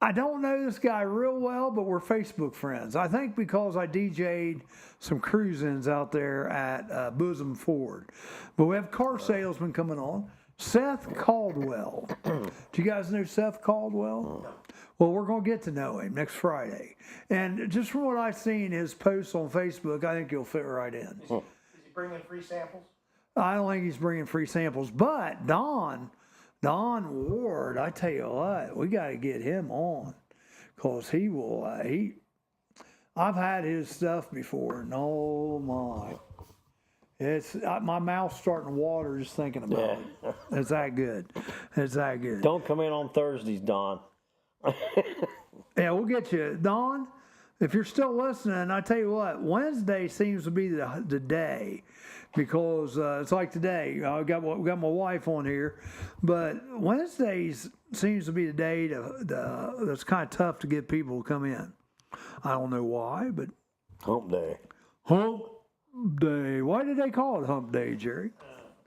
I don't know this guy real well, but we're Facebook friends. I think because I DJ'd some cruise-ins out there at Bosom Ford. But we have car salesman coming on, Seth Caldwell. Do you guys know Seth Caldwell? No. Well, we're going to get to know him next Friday. And just from what I've seen, his posts on Facebook, I think he'll fit right in. Is he bringing free samples? I don't think he's bringing free samples, but Don Ward, I tell you what, we got to get him on, cause he will. I've had his stuff before, and oh my, it's my mouth's starting to water just thinking about it. It's that good. It's that good. Don't come in on Thursdays, Don. Yeah, we'll get you, Don. If you're still listening, I tell you what, Wednesday seems to be the day, because it's like today. We got my wife on here, but Wednesdays seems to be the day that's kind of tough to get people to come in. I don't know why, but Hump Day. Hump Day. Why did they call it Hump Day, Jerry?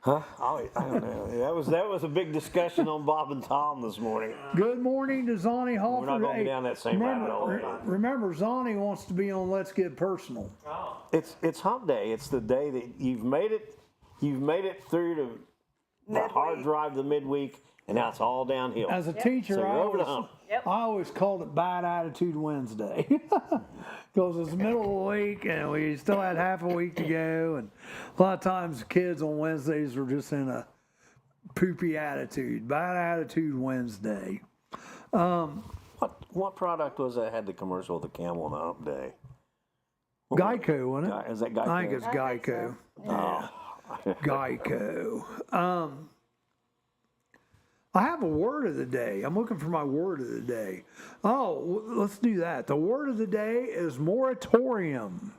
Huh? I don't know. That was a big discussion on Bob and Tom this morning. Good morning to Zonnie Hoffer. We're not going to go down that same rabbit hole. Remember, Zonnie wants to be on Let's Get Personal. Oh. It's Hump Day. It's the day that you've made it. You've made it through the hard drive the midweek, and now it's all downhill. As a teacher, So you're over the hump. I always called it Bad Attitude Wednesday, because it's the middle of the week and we still had half a week to go, and a lot of times the kids on Wednesdays were just in a poopy attitude. Bad Attitude Wednesday. What product was that had the commercial of the camel on the Hump Day? Geico, wasn't it? Is that Geico? I think it's Geico. Oh. Geico. I have a word of the day. I'm looking for my word of the day. Oh, let's do that. The word of the day is moratorium.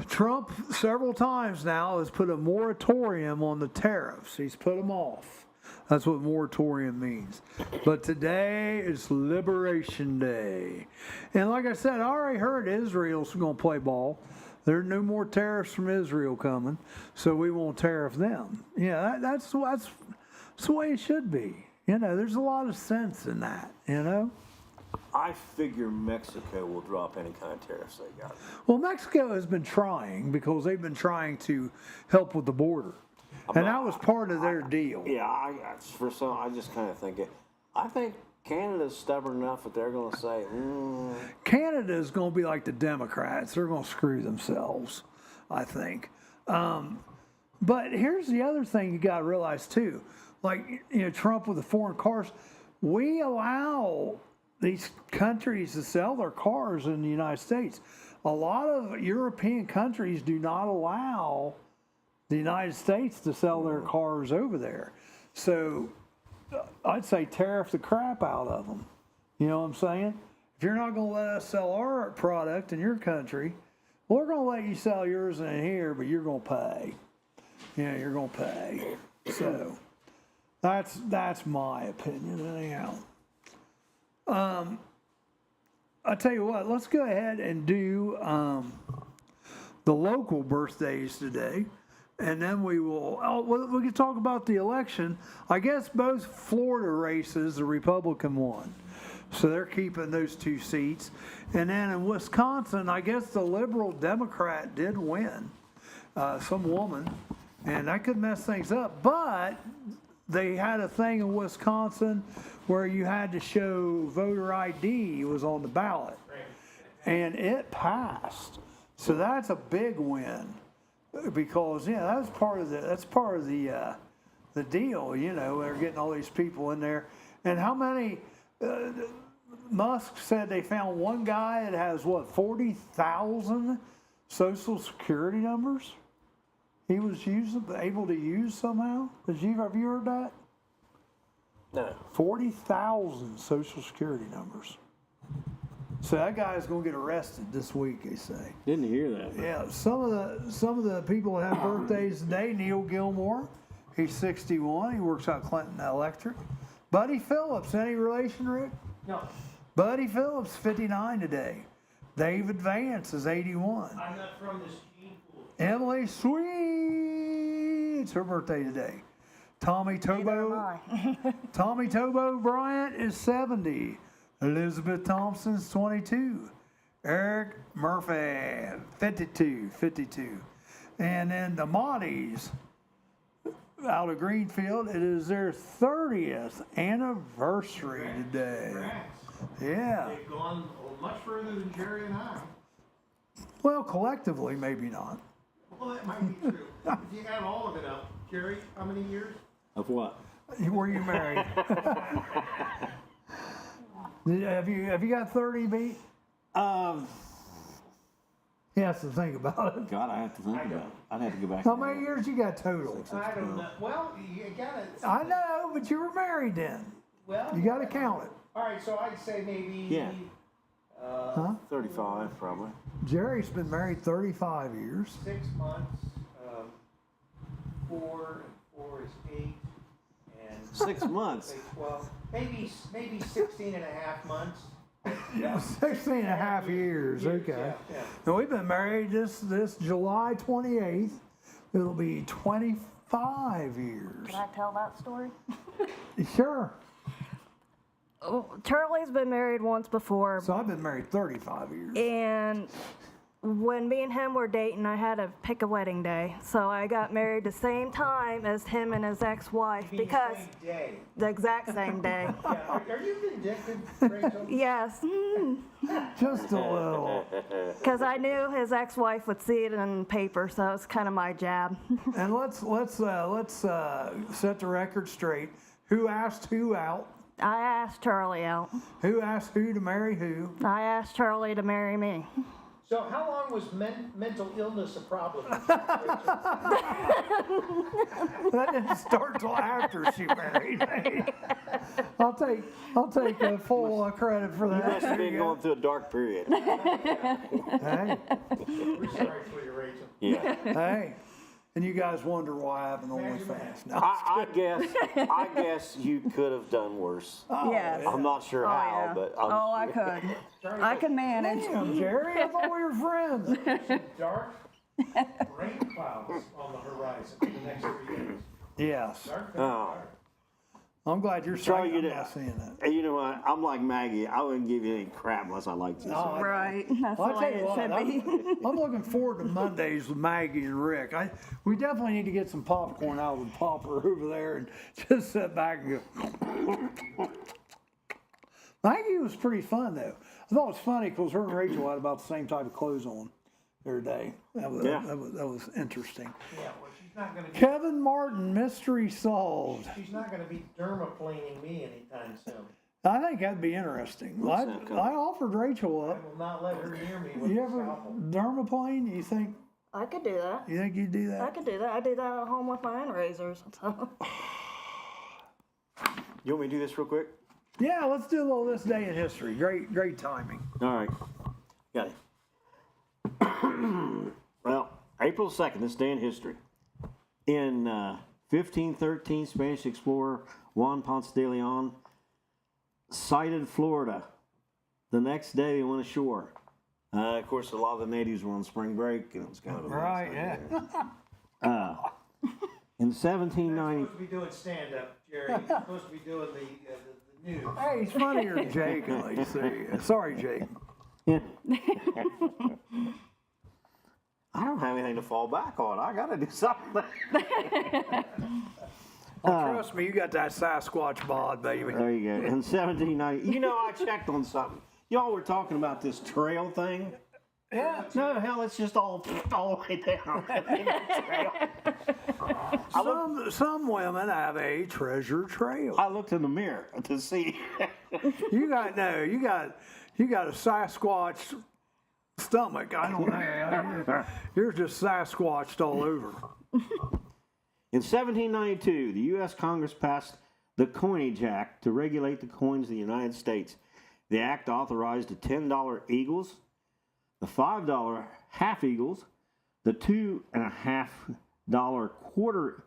Trump, several times now, has put a moratorium on the tariffs. He's put them off. That's what moratorium means. But today is Liberation Day. And like I said, I already heard Israel's going to play ball. There are no more tariffs from Israel coming, so we won't tariff them. Yeah, that's the way it should be. You know, there's a lot of sense in that, you know? I figure Mexico will drop any kind of tariffs they got. Well, Mexico has been trying, because they've been trying to help with the border. And that was part of their deal. Yeah, I just kind of think it. I think Canada's stubborn enough that they're going to say, Canada's going to be like the Democrats. They're going to screw themselves, I think. But here's the other thing you got to realize, too. Like, you know, Trump with the foreign cars, we allow these countries to sell their cars in the United States. A lot of European countries do not allow the United States to sell their cars over there. So I'd say tariff the crap out of them. You know what I'm saying? If you're not going to let us sell our product in your country, we're going to let you sell yours in here, but you're going to pay. Yeah, you're going to pay. So that's my opinion anyhow. I tell you what, let's go ahead and do the local birthdays today, and then we can talk about the election. I guess both Florida races, the Republican won, so they're keeping those 2 seats. And then in Wisconsin, I guess the liberal Democrat did win, some woman, and that could mess things up. But they had a thing in Wisconsin where you had to show voter ID was on the ballot, and it passed. So that's a big win, because that's part of the deal. You know, they're getting all these people in there, and how many? Musk said they found one guy that has 40,000 social security numbers. He was able to use somehow. Have you heard that? No. 40,000 social security numbers. So that guy is going to get arrested this week, they say. Didn't hear that. Yeah, some of the people that have birthdays today. Neil Gilmore, he's 61. He works out Clinton Electric. Buddy Phillips, any relation, Rick? No, Buddy Phillips, 59 today. David Vance is 81. I'm not from this gene pool. Emily Sweet, it's her birthday today. Tommy Tobo Bryant is 70. Elizabeth Thompson's 22. Eric Murphy, 52. And then the Monties out of Greenfield, it is their 30th anniversary today. Yeah. They've gone much further than Jerry and I. Well, collectively, maybe not. Well, that might be true. If you add all of it up, Jerry, how many years? Of what? Were you married? Have you got 30 beat? He has to think about it. God, I have to think about it. I'd have to go back. How many years you got total? I don't know. Well, you gotta. I know, but you were married then. Well, You got to count it. all right, so I'd say maybe. Yeah. Huh? 35, probably. Jerry's been married 35 years. 6 months. 4 is 8, and 6 months. say 12. Maybe 16 and a half months. Yeah, 16 and a half years. Okay. Yeah. And we've been married this July 28th. It'll be 25 years. Can I tell that story? Sure. Oh, Charlie's been married once before, So I've been married 35 years. and when me and him were dating, I had to pick a wedding day. So I got married the same time as him and his ex-wife because Same day. the exact same day. Yeah. Are you vindictive, Rachel? Yes, Just a little. because I knew his ex-wife would see it in paper, so it's kind of my jab. And let's set the record straight. Who asked who out? I asked Charlie out. Who asked who to marry who? I asked Charlie to marry me. So how long was mental illness a problem? That didn't start till after she married me. I'll take full credit for You must have that. been going through a dark period. Hey, We're sorry for you, Rachel. Yeah. hey. And you guys wonder why I have an OnlyFans. No. I guess you could have done worse. Yes. I'm not sure how, yeah. but I could. I could manage. Damn, Jerry, I thought we were friends. Dark rain clouds on the horizon for the next 3 days. Yes. Dark. Oh. I'm glad you're Charlie, saying you I'm did- not seeing that. And you know what? I'm like Maggie. I wouldn't give you any crap unless I liked you. Oh, Right. That's Well, the I way tell you it what, should be. I'm looking forward to Mondays with Maggie and Rick. We definitely need to get some popcorn out of the popper over there and just sit back and go. Maggie was pretty fun though. I thought it was funny because her and Rachel had about the same type of clothes on every day. That was interesting. Yeah, well, she's not gonna be. Kevin Martin, mystery solved. She's not gonna be dermaplaning me anytime soon. I think that'd be interesting. I offered Rachel I up. will not let her near me with You a ever scalpel. dermaplane? You think I could do that. you'd do that? I could do that. I do that at home with my own razors. So. You want me to do this real quick? Yeah, let's do a little this day in history. Great timing. All right. Got it. Well, April 2nd, this day in history. In 1513, Spanish explorer Juan Ponce de Leon sighted Florida. The next day they went ashore. Of course, a lot of the natives were on spring break, and it was kind of a mess Right, out yeah. there. In 1790, You're supposed to be doing stand-up, Jerry. You're supposed to be doing the news. Hey, he's funnier than Jake, at least. Sorry, Jake. I don't have anything to fall back on. I got to do something. Trust me, you got that Sasquatch bod, baby. There you go. In 1790, you know, I checked on something. Y'all were talking about this trail thing. Yeah. No, hell, it's just all the way down. Some women have a treasure trail. I looked in the mirror to see. You got a Sasquatch stomach. I don't know. You're just Sasquatched all over. In 1792, the U.S. Congress passed the Coinage Act to regulate the coins of the United States. The act authorized the $10 eagles, the $5 half eagles, the $2.50 quarter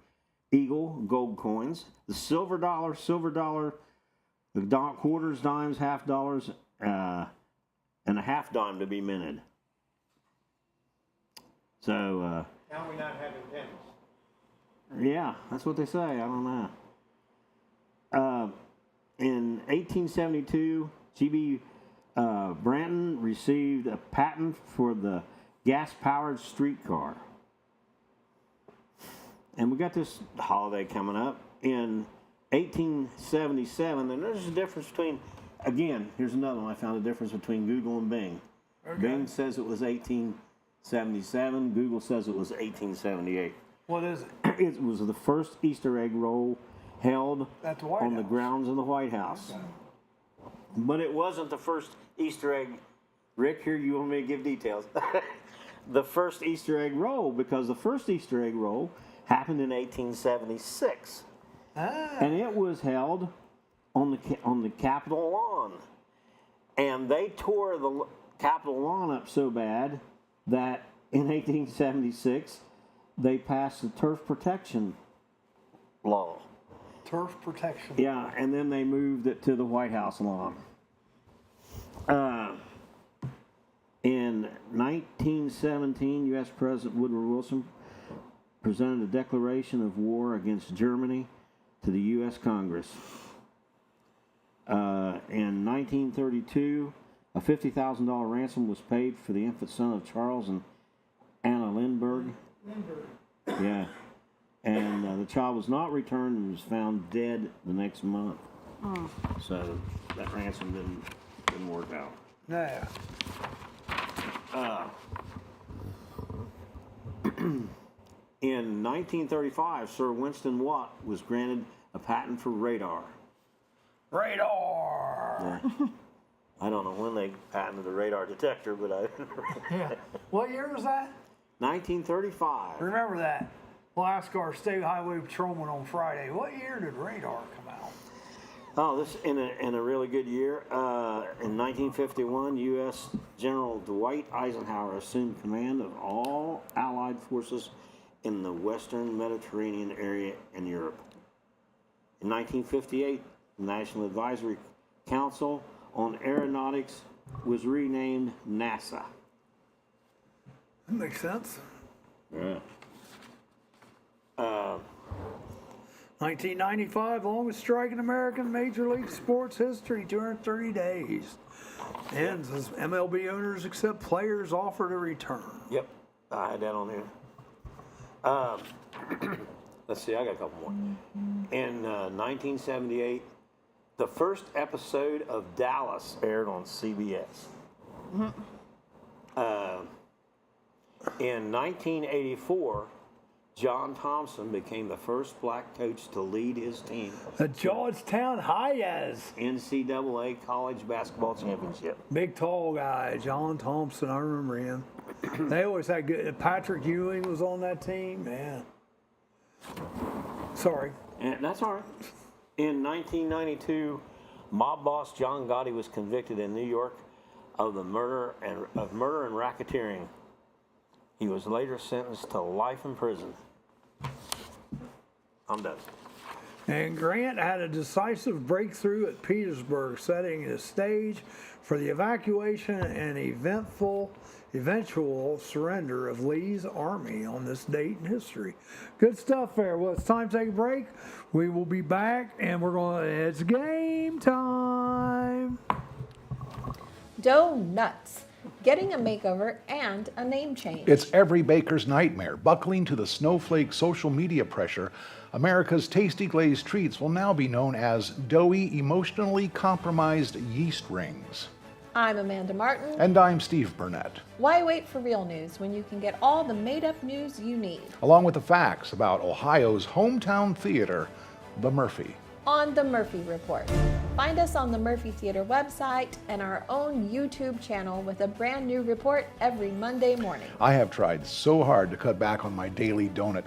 eagle gold coins, the silver dollar, the quarters, dimes, half dollars, and a half dime to be minted. So, Now we're not having pennies. yeah, that's what they say. I don't know. In 1872, G.B. Branton received a patent for the gas-powered streetcar. And we got this holiday coming up in 1877, and there's a difference between, again, here's another one. I found a difference between Google and Bing. Okay. Bing says it was 1877. Google says it was 1878. What is it? It was the first Easter egg roll held At the White on the House. grounds of the White House. But it wasn't the first Easter egg. Rick, here you want me to give details. The first Easter egg roll, because the first Easter egg roll happened in 1876. And it was held on the Capitol lawn. And they tore the Capitol lawn up so bad that in 1876 they passed the turf protection law. Turf protection. Yeah, and then they moved it to the White House lawn. In 1917, U.S. President Woodrow Wilson presented a declaration of war against Germany to the U.S. Congress. In 1932, a $50,000 ransom was paid for the infant son of Charles and Anna Lindbergh. Yeah. And the child was not returned and was found dead the next month. So that ransom didn't work out. Yeah. In 1935, Sir Winston Watt was granted a patent for radar. Radar. Yeah. I don't know when they patented the radar detector, but I. Yeah. What year was that? 1935. Remember that. We'll ask our state highway patrolman on Friday. What year did radar come out? Oh, this in a really good year. In 1951, U.S. General Dwight Eisenhower assumed command of all Allied forces in the Western Mediterranean area in Europe. In 1958, the National Advisory Council on Aeronautics was renamed NASA. That makes sense. Yeah. 1995, longest strike in American Major League Sports history, 230 days. Ends as MLB owners accept players' offer to return. Yep, I had that on there. Let's see, I got a couple more. In 1978, the first episode of Dallas aired on CBS. In 1984, John Thompson became the first black coach to lead his team. The Georgetown Highs. NCAA College Basketball Championship. Big tall guy, John Thompson. I remember him. They always had good. Patrick Ewing was on that team. Man. Sorry. And that's all right. In 1992, mob boss John Gotti was convicted in New York of murder and racketeering. He was later sentenced to life in prison. I'm done. And Grant had a decisive breakthrough at Petersburg, setting the stage for the evacuation and eventual surrender of Lee's army on this date in history. Good stuff there. Well, it's time to take a break. We will be back, and it's game time. Donuts. Getting a makeover and a name change. It's every baker's nightmare. Buckling to the snowflake social media pressure, America's tasty glazed treats will now be known as doughy, emotionally compromised yeast rings. I'm Amanda Martin. And I'm Steve Burnett. Why wait for real news when you can get all the made-up news you need? Along with the facts about Ohio's hometown theater, the Murphy. On the Murphy Report. Find us on the Murphy Theater website and our own YouTube channel with a brand new report every Monday morning. I have tried so hard to cut back on my daily doughy,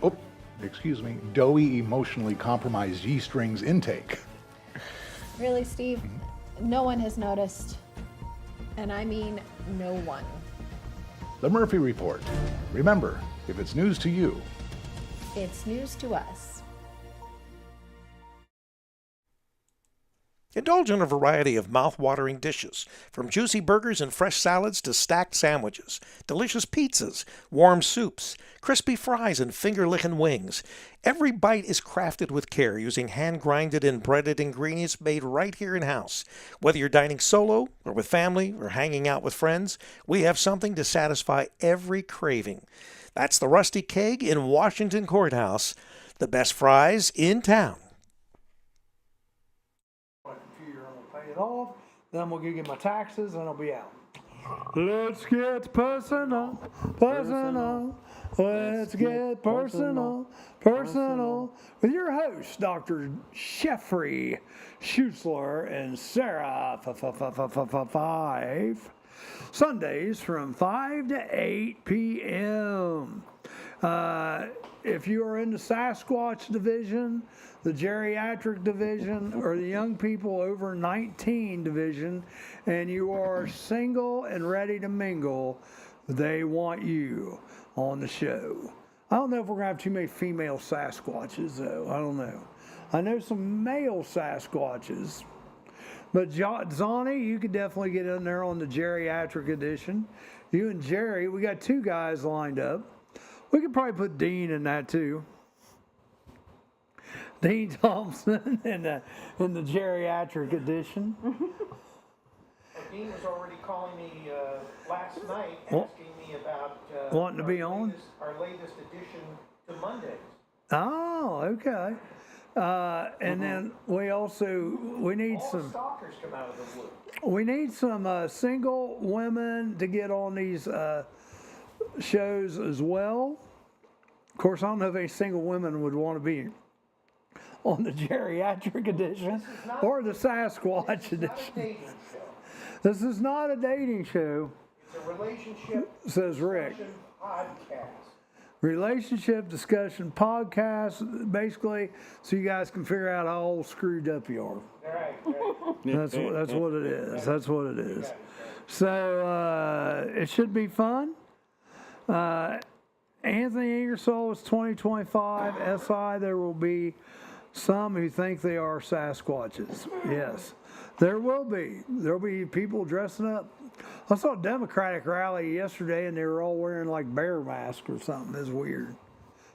emotionally compromised yeast rings intake. Really, Steve? No one has noticed. And I mean no one. The Murphy Report. Remember, if it's news to you, it's news to us. Indulge in a variety of mouth-watering dishes, from juicy burgers and fresh salads to stacked sandwiches, delicious pizzas, warm soups, crispy fries, and finger-licking wings. Every bite is crafted with care using hand-grinded and breaded ingredients made right here in-house. Whether you're dining solo or with family or hanging out with friends, we have something to satisfy every craving. That's the Rusty Keg in Washington Courthouse, the best fries in town. Off, then we'll give you my taxes and I'll be out. Let's get personal. Let's get personal with your hosts, Dr. Jeffrey Schussler and Sarah 5 Sundays from 5 to 8 p.m. If you are in the Sasquatch division, the geriatric division, or the young people over 19 division, and you are single and ready to mingle, they want you on the show. I don't know if we're going to have too many female Sasquatches, though. I don't know. I know some male Sasquatches. But Zonnie, you could definitely get in there on the geriatric edition. You and Jerry, we got two guys lined up. We could probably put Dean in that, too. Dean Thompson in the geriatric edition. Dean was already calling me last night, asking me about wanting to be on our latest edition to Mondays. Oh, okay. And then we need all some stalkers come out of the woods. We need some single women to get on these shows as well. Of course, I don't know if any single women would want to be on the geriatric edition or the Sasquatch edition. This is not a dating show. It's a relationship says Rick. Podcast. Relationship discussion podcast, basically, so you guys can figure out how old screwed up you are. Right. That's what it is. That's what it is. So it should be fun. Anthony Ingersoll is 2025. SI, there will be some who think they are Sasquatches. Yes, there will be. There'll be people dressing up. I saw a Democratic rally yesterday, and they were all wearing like bear masks or something. It's weird.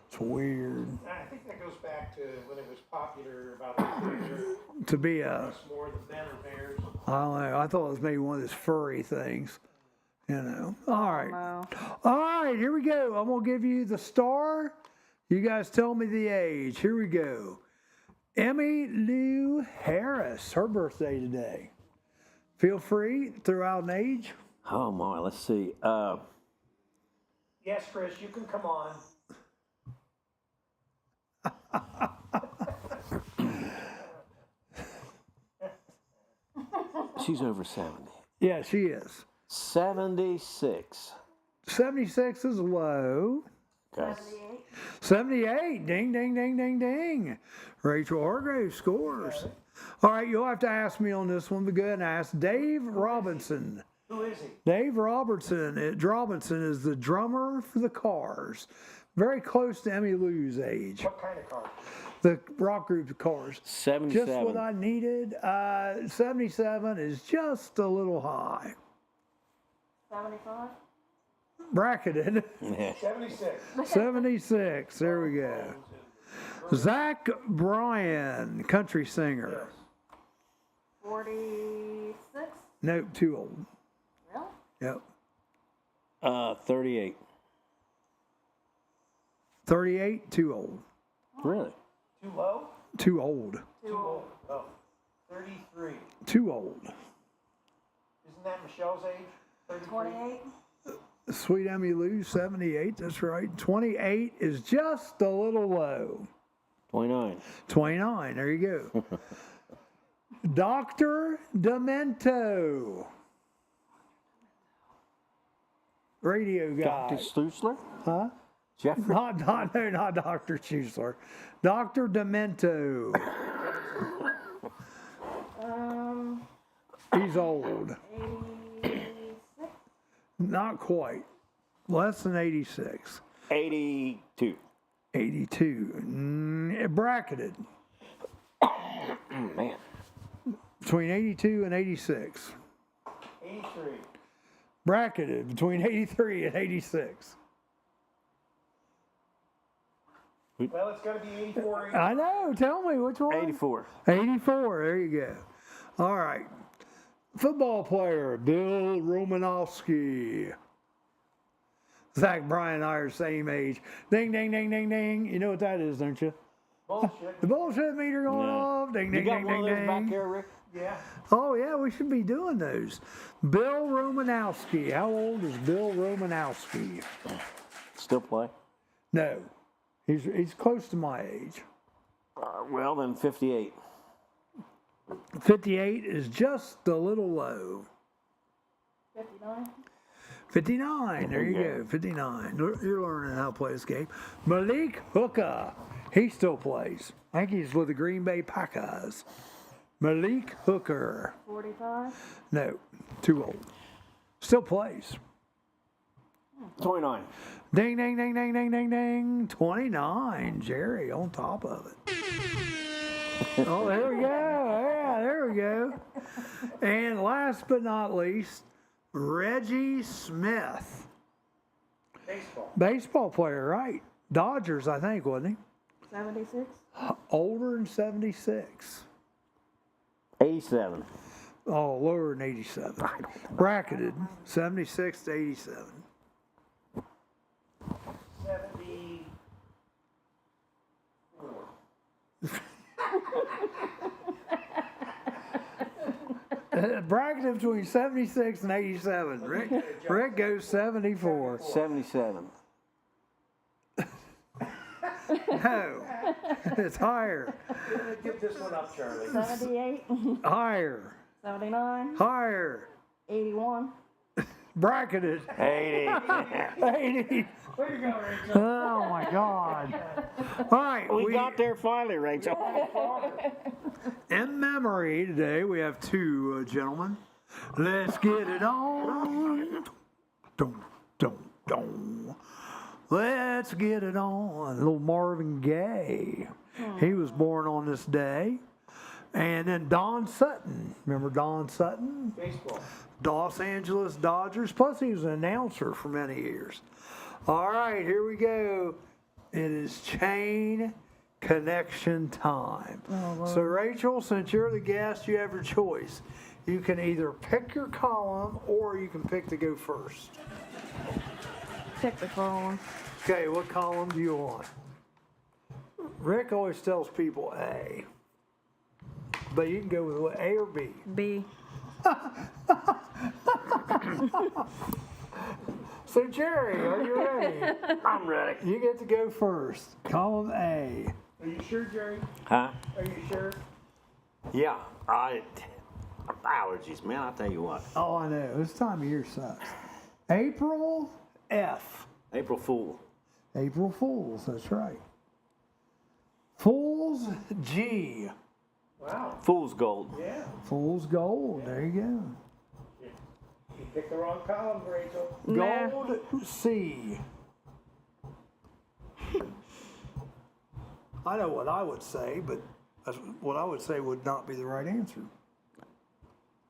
It's weird. I think that goes back to when it was popular about to be a more than men or bears. I don't know. I thought it was maybe one of those furry things. You know. All right. Wow. All right, here we go. I'm going to give you the star. You guys tell me the age. Here we go. Emmy Lou Harris, her birthday today. Feel free, throw out an age. Oh my, let's see. Yes, Chris, you can come on. She's over 70. Yeah, she is. 76. 76 is low. Okay. 78. Ding, ding, ding, ding, ding. Rachel Hargrave scores. All right, you'll have to ask me on this one, but go ahead and ask Dave Robinson. Who is he? Dave Robinson is the drummer for the Cars. Very close to Emmy Lou's age. What kind of car? The rock group Cars. 77. Just what I needed. 77 is just a little high. 75? Bracketed. 76. 76. There we go. Zach Bryan, country singer. 46? Nope, too old. Really? Yep. 38. 38, too old. Really? Too low? Too old. Too old. Oh. 33. Too old. Isn't that Michelle's age? 33? 28? Sweet Emmy Lou, 78. That's right. 28 is just a little low. 29. 29. There you go. Dr. Demento. Radio guy. Dr. Stusler? Huh? Jeffrey? No, not Dr. Schuessler. Dr. Demento. He's old. 86? Not quite. Less than 86. 82. 82. Bracketed. Man. Between 82 and 86. 83. Bracketed between 83 and 86. Well, it's got to be 84. I know. Tell me which one. 84. 84. There you go. All right. Football player Bill Romanowski. Zach Bryan and I are the same age. Ding, ding, ding, ding, ding. You know what that is, don't you? Bullshit. The bullshit meter going No. off. Ding, ding, You got ding, one ding, of those back ding. here, Rick? Yeah. Oh, yeah, we should be doing those. Bill Romanowski. How old is Bill Romanowski? Still play? No. He's close to my age. Well, then 58. 58 is just a little low. 59? 59. There you go. 59. You're learning how to play this game. Malik Hooker. He still plays. I think he's with the Green Bay Packers. Malik Hooker. 45? No, too old. Still plays. 29. Ding, ding, ding, ding, ding, ding, ding. 29. Jerry on top of it. Oh, there we go. Yeah, there we go. And last but not least, Reggie Smith. Baseball. Baseball player, right? Dodgers, I think, wasn't 76? he? Older than 76. 87. Oh, lower than 87. Bracketed, 76 to 87. 74. Bracketed between 76 and 87. Rick goes 74. 77. No, it's higher. Give this one up, Charlie. 78? Higher. 79? Higher. 81? Bracketed. 80. 80. Where you go, Rachel? Oh my God. All right. We got there finally, Rachel. In memory today, we have two gentlemen. Let's get it on. Dum, dum, dum. Let's get it on. Little Marvin Gaye. He was born on this day. And then Don Sutton. Remember Don Sutton? Baseball. Los Angeles Dodgers. Plus, he was an announcer for many years. All right, here we go. It is chain connection time. So, Rachel, since you're the guest, you have your choice. You can either pick your column or you can pick to go first. Pick the column. Okay, what column do you want? Rick always tells people A. But you can go with what, A or B. B. So, Jerry, are you ready? I'm ready. You get to go first. Column A. Are you sure, Jerry? Huh? Are you sure? Yeah. Allergies, man. I'll tell you what. Oh, I know. This time of year sucks. April F. April Fool. April Fools, that's right. Fool's G. Wow. Fool's Gold. Yeah. Fool's Gold, there you go. picked the wrong column, Rachel. Nah. Gold C. I know what I would say, but what I would say would not be the right answer.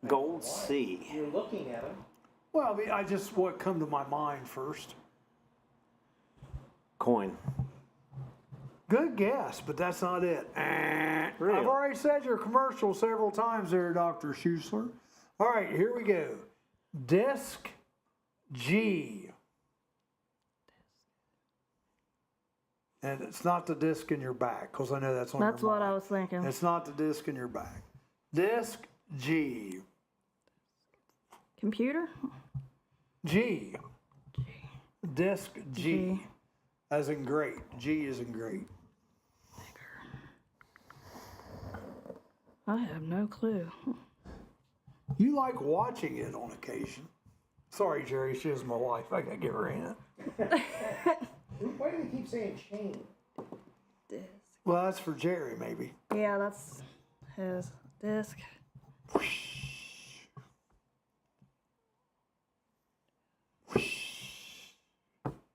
Gold C. You're looking at them. Well, I mean, what come to my mind first. Coin. Good guess, but that's not it. Really? I've already said your commercial several times there, Dr. Schuessler. All right, here we go. Disc G. And it's not the disc in your back, because I know that's on That's your what mind. I was thinking. It's not the disc in your back. Disc G. Computer? G. Disc G. G. As in great. G is in great. I have no clue. You like watching it on occasion. Sorry, Jerry, she is my wife. I gotta give her a hand. Why do they keep saying chain? Disc. Well, that's for Jerry, maybe. Yeah, that's his disc.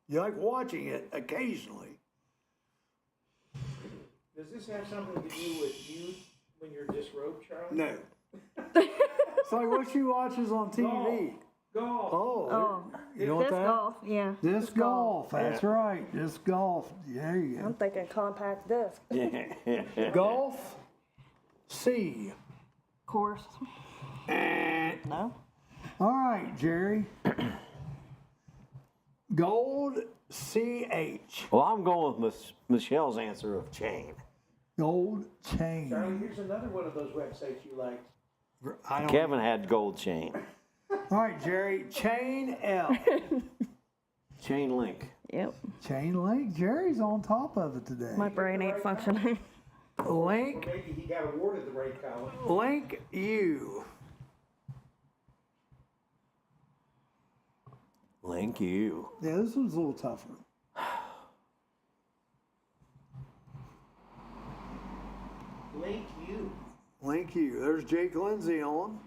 You like watching it occasionally. Does this have something to do with you when you're disrobed, Charlie? No. It's like what she watches on TV. Golf. Oh, Oh, you know what disc that? golf, yeah. Disc golf. That's right. Disc golf. There you I'm thinking compact disc. go. Golf. C. Course. No? All right, Jerry. Gold CH. Well, I'm going with Michelle's answer of chain. Gold chain. Charlie, here's another one of those websites you liked. I don't, Kevin had gold chain. all right, Jerry. Chain L. Chain link. Yep. Chain link. Jerry's on top of it today. My brain ain't functioning. Link. Maybe he got awarded the right column. Link U. Link you. Yeah, this one's a little tougher. Link you. Link U. There's Jake Lindsay on.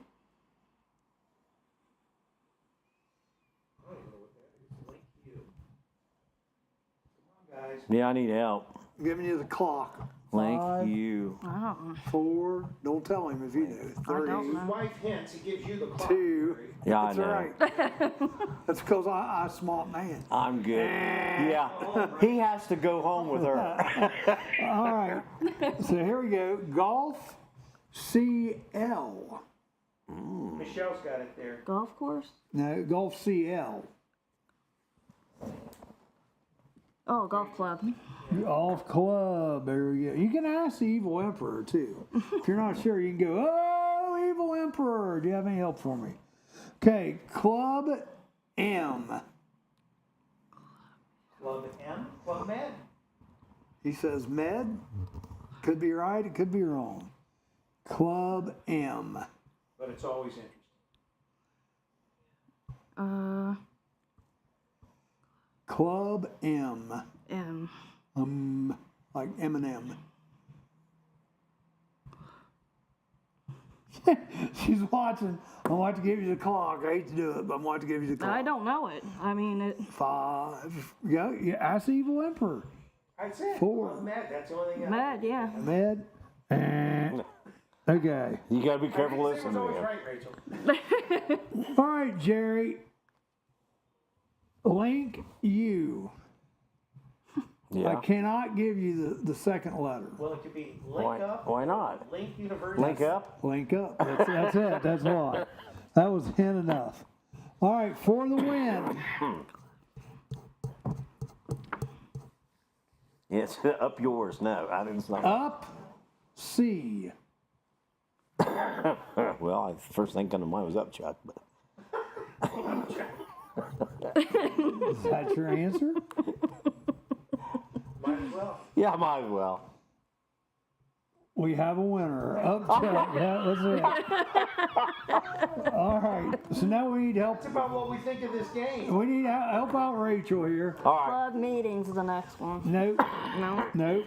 I don't even know what that is. Link you. Come on, guys. Yeah, I need help. I'm giving you the clock. Link 5, you. Oh, 4. Don't tell him if you know. 3. don't His know. wife hints, he gives you the clock. 2. Yeah, I That's know. right. That's because I'm a smart man. I'm good. Yeah, he has to go home with her. All right. So here we go. Golf CL. Michelle's got it there. golf course? No, golf CL. Oh, golf club. Golf club. There we go. You can ask the Evil Emperor too. If you're not sure, you can go, "Oh, Evil Emperor, do you have any help for me?" Okay, Club M. Club M. Club Med. He says med. Could be right, it could be wrong. Club M. But it's always interesting. Club M. M. Like Eminem. She's watching. I'm going to give you the clock. I hate to do it, but I'm going to give you the clock. I don't know it. I mean, it. 5. Yeah, ask the Evil Emperor. I said 4. Club Med. That's the only thing I Mad, yeah. Med. Okay. You gotta be careful was listening to always him. right, Rachel. All right, Jerry. Link U. I Yeah. cannot give you the second letter. Well, it could be Link Up. Why not? Link University. Link up? Link up. That's it. That's why. That was hint enough. All right, for the win. Yes, up yours. No, I didn't say. Up C. Well, first thing come to mind was up, Chuck. But Is that your answer? Might as well. yeah, might as well. We have a winner. Up Chuck. Yeah, that's it. All right. So now we need help. That's about what we think of this game. We need help out Rachel here. All right. Club meetings is the next one. Nope. No. Nope.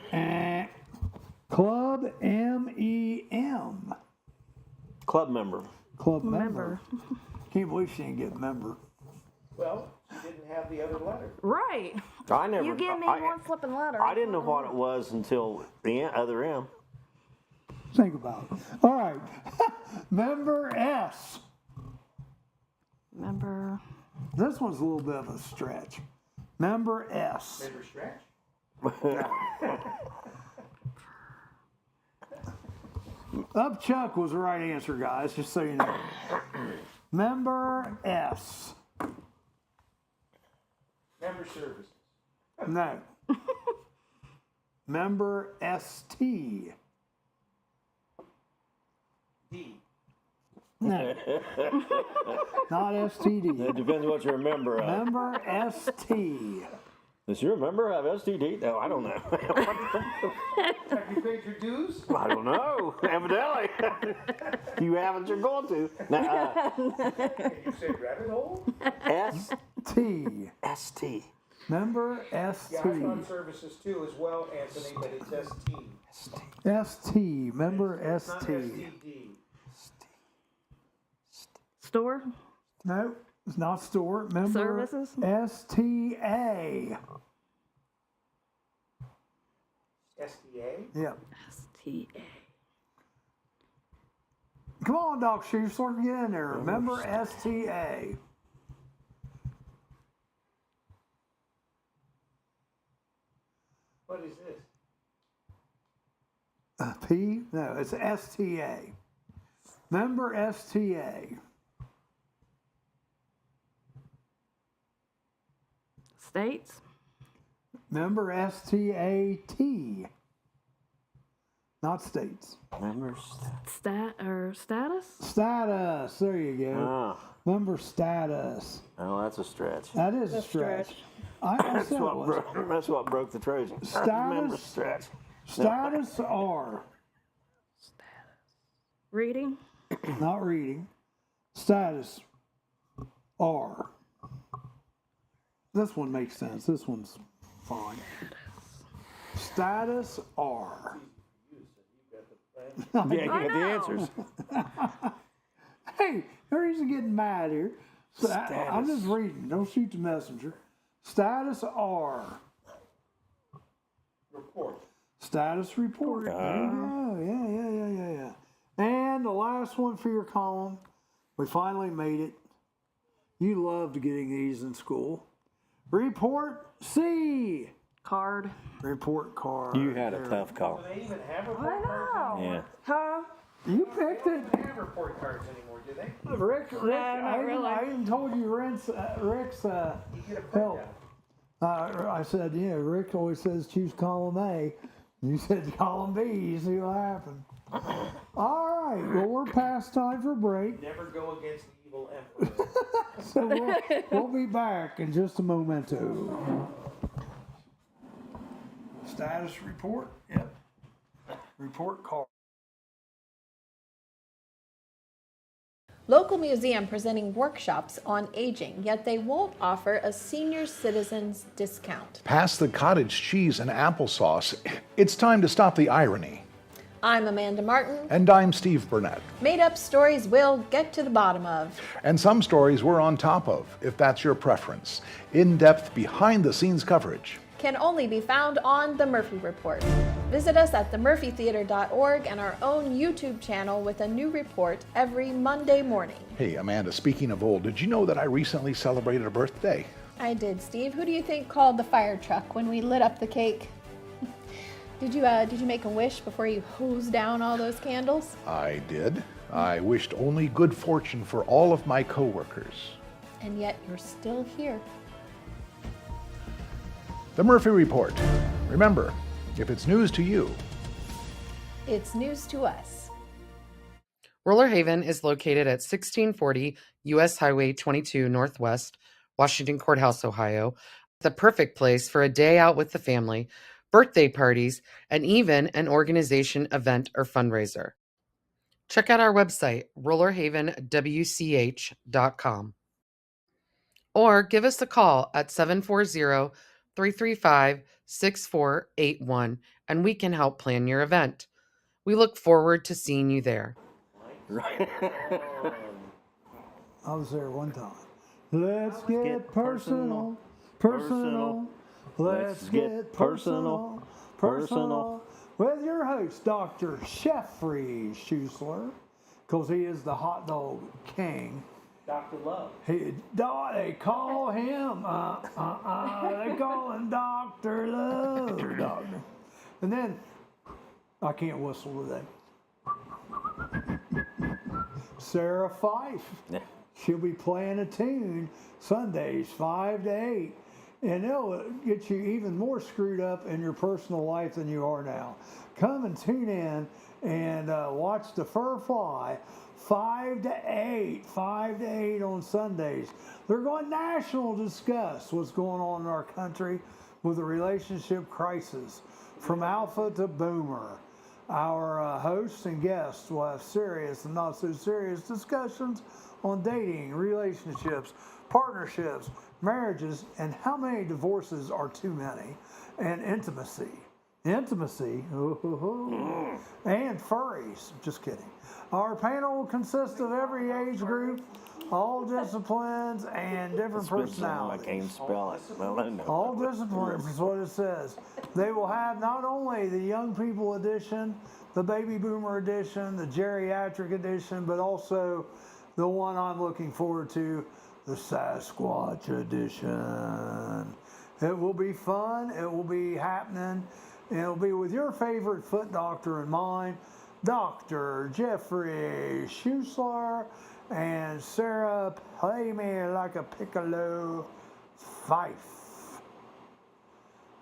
Club MEM. Club member. Club member. Can't believe she didn't get member. Well, she didn't have the other letter. Right. I never. You give me one flipping letter. I didn't know what it was until the other M. Think about it. All right. Member S. Member. This one's a little bit of a stretch. Member S. Member stretch? Upchuck was the right answer, guys, just so you know. Member S. Member services. No. Member ST. D. No. Not STD. It depends what you remember. Member ST. Does you remember have STD? No, I don't know. Have you paid your dues? I don't know. Evidently. You haven't, you're going to. Now, Can you say rabbit hole? T. ST. Member Yeah, ST. I've done services too as well, Anthony, but it's ST. ST. Member It's not ST. STD. Store. No, it's not store. Member Services? STA. SDA? Yep. STA. Come on, Doc Shoes, sort of get in there. Member STA. What is this? P? No, it's STA. Member STA. States. Member STAT. Not states. Members. Status. Status. There you go. Oh, Member status. oh, that's a stretch. That is a stretch. I said it was. That's what broke the Trojan. Member Status. stretch. Status R. Reading. Not reading. Status R. This one makes sense. This one's fine. Status R. Yeah, you got the answers. Hey, no reason getting mad here. I'm just reading. Don't shoot the messenger. Status R. Report. Status report. There you go. Yeah. And the last one for your column. We finally made it. You loved getting these in school. Report C. Card. Report card. You had a tough call. Do they even have report cards anymore? Yeah. Huh? You picked it. They don't have report cards anymore, do they? Rick, not really. I even told you Rick's You get a help. printout. I said, yeah, Rick always says choose column A. You said column B, you see what happened. All right, well, we're past time for break. Never go against the evil emperor. So we'll be back in just a momento. Status report, yep. Report card. Local museum presenting workshops on aging, yet they won't offer a senior citizens discount. Past the cottage cheese and applesauce, it's time to stop the irony. I'm Amanda Martin. And I'm Steve Burnett. Made up stories we'll get to the bottom of. And some stories we're on top of, if that's your preference. In-depth, behind-the-scenes coverage. Can only be found on The Murphy Report. Visit us at themurphytheater.org and our own YouTube channel with a new report every Monday morning. Hey, Amanda, speaking of old, did you know that I recently celebrated a birthday? I did, Steve. Who do you think called the fire truck when we lit up the cake? Did you make a wish before you hosed down all those candles? I did. I wished only good fortune for all of my coworkers. And yet you're still here. The Murphy Report. Remember, if it's news to you, It's news to us. Roller Haven is located at 1640 U.S. Highway 22 Northwest, Washington Courthouse, Ohio. The perfect place for a day out with the family, birthday parties, and even an organization, event, or fundraiser. Check out our website, rollerhavenwch.com. Or give us a call at 740-335-6481, and we can help plan your event. We look forward to seeing you there. I was there one time. Let's get personal, personal. Let's get personal, personal. With your host, Dr. Jeffrey Schusler, because he is the hot dog king. Dr. Love. They call him, they call him Dr. Love. Doctor. And then, I can't whistle today. Sarah Fife. She'll be playing a tune Sundays, 5 to 8. And it'll get you even more screwed up in your personal life than you are now. Come and tune in and watch the fur fly 5 to 8 on Sundays. They're going national to discuss what's going on in our country with the relationship crisis from alpha to boomer. Our hosts and guests will have serious and not so serious discussions on dating, relationships, partnerships, marriages, and how many divorces are too many, and intimacy, and furries. Just kidding. Our panel will consist of every age group, all disciplines, and different personalities. I can't spell it. Well, I know. All disciplines is what it says. They will have not only the young people edition, the baby boomer edition, the geriatric edition, but also the one I'm looking forward to, the Sasquatch edition. It will be fun. It will be happening. And it'll be with your favorite foot doctor and mine, Dr. Jeffrey Schusler, and Sarah Play Me Like a Piccolo Fife.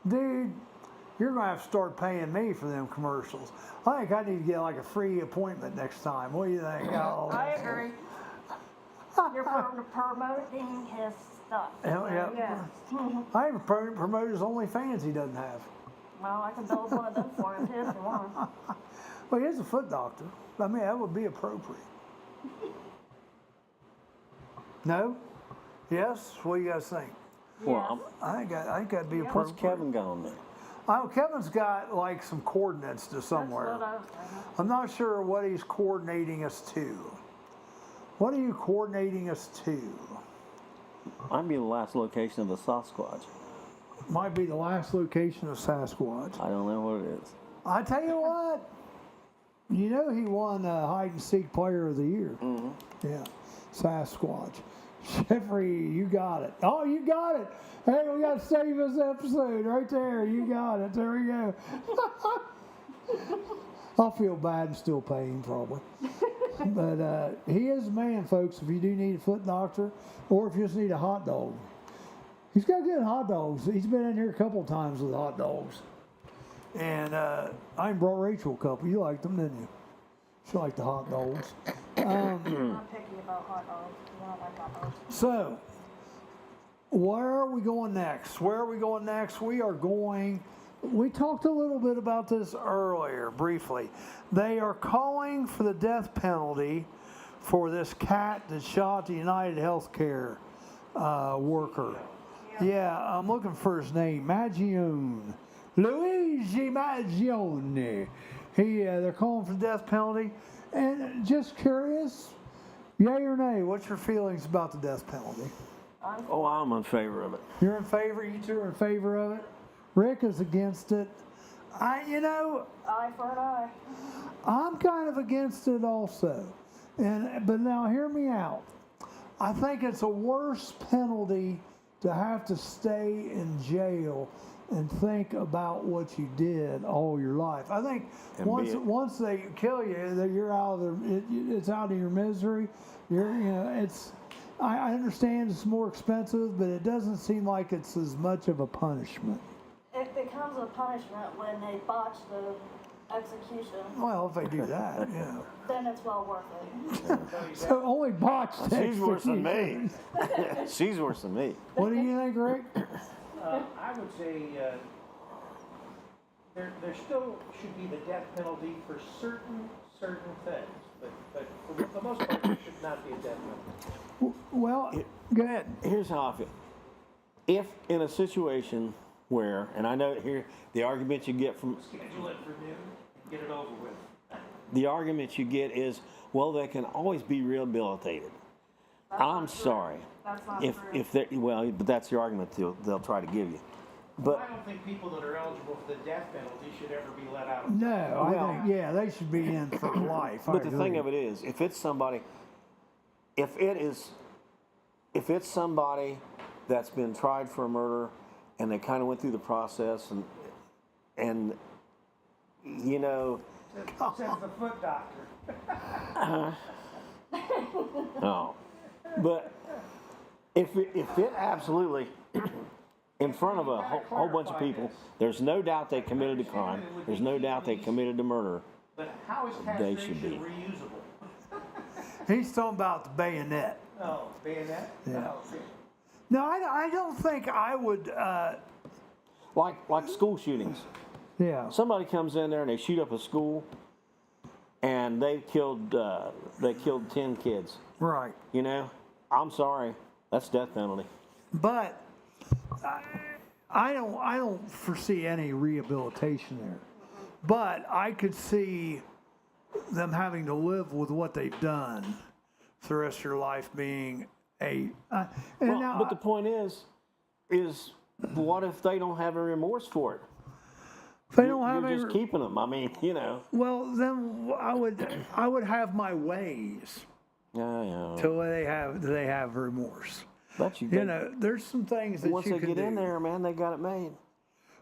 Dude, you're going to have to start paying me for them commercials. I think I need to get like a free appointment next time. What do you think? I agree. You're promoting his stuff. Yeah. Yeah. I even promoted his OnlyFans he doesn't have. Well, I can build one of them for him too if you want. Well, he is a foot doctor. I mean, that would be appropriate. No? Yes? What do you guys think? Well, I think that'd be what's appropriate. Kevin going there? Oh, Kevin's got like some coordinates to somewhere. That's what I was thinking. I'm not sure what he's coordinating us to. What are you coordinating us to? Might be the last location of the Sasquatch. Might be the last location of Sasquatch. I don't know what it is. I tell you what, you know he won Hide and Seek Player of the Year. Mm-hmm. Yeah, Sasquatch. Jeffrey, you got it. Oh, you got it. Hey, we got to save this episode right there. You got it. There we go. I'll feel bad and still pay him probably. But he is a man, folks, if you do need a foot doctor or if you just need a hot dog. He's got good hot dogs. He's been in here a couple times with hot dogs. And I brought Rachel a couple. You liked them, didn't you? She liked the hot dogs. I'm picky about hot dogs. I don't like hot dogs. So, where are we going next? Where are we going next? We talked a little bit about this earlier, briefly. They are calling for the death penalty for this cat that shot the United Healthcare worker. Yeah, I'm looking for his name, Maggione. Luigi Maggione. They're calling for the death penalty. And just curious, yay or nay, what's your feelings about the death penalty? I'm in favor of it. You're in favor? You two are in favor of it? Rick is against it. Eye for an eye. I'm kind of against it also. But now hear me out. I think it's a worse penalty to have to stay in jail and think about what you did all your life. I think once they kill you, that you're out of it's out of your misery. I understand it's more expensive, but it doesn't seem like it's as much of a punishment. It becomes a punishment when they botch the execution. Well, if they do that, yeah. Then it's well worth it. So only botched She's worse than execution. me. She's worse than me. What do you think, Rick? I would say there still should be the death penalty for certain things, but for the most part, there should not be a death penalty. Well, go ahead. Here's how I feel. If in a situation where, and I know here the argument you get from Schedule it for noon and get it over with. the argument you get is, well, they can always be rehabilitated. I'm sorry. That's not If they well, but that's the argument they'll try to give you. But I don't think people that are eligible for the death penalty should ever be let out. No, Well- I think, yeah, they should be in for life. but the thing of it is, if it's somebody that's been tried for a murder and they kind of went through the process and you know, Says the foot doctor. no. But if it absolutely in front of a whole bunch of people, there's no doubt they committed a crime. There's no doubt they committed a murder. But how is They castration should be. reusable? He's talking about the bayonet. Oh, bayonet? Yeah. Oh, okay. No, I don't think I would, Like school shootings. yeah. Somebody comes in there and they shoot up a school, and they killed 10 kids. Right. You know, I'm sorry, that's death penalty. But I don't foresee any rehabilitation there. But I could see them having to live with what they've done for the rest of their life being a. But the point is what if they don't have a remorse for it? they don't have You're any. just keeping them. I mean, you know. Well, then I would have my ways Yeah. till they have remorse. But You know, there's some things that once you they can get do. in there, man, they got it made.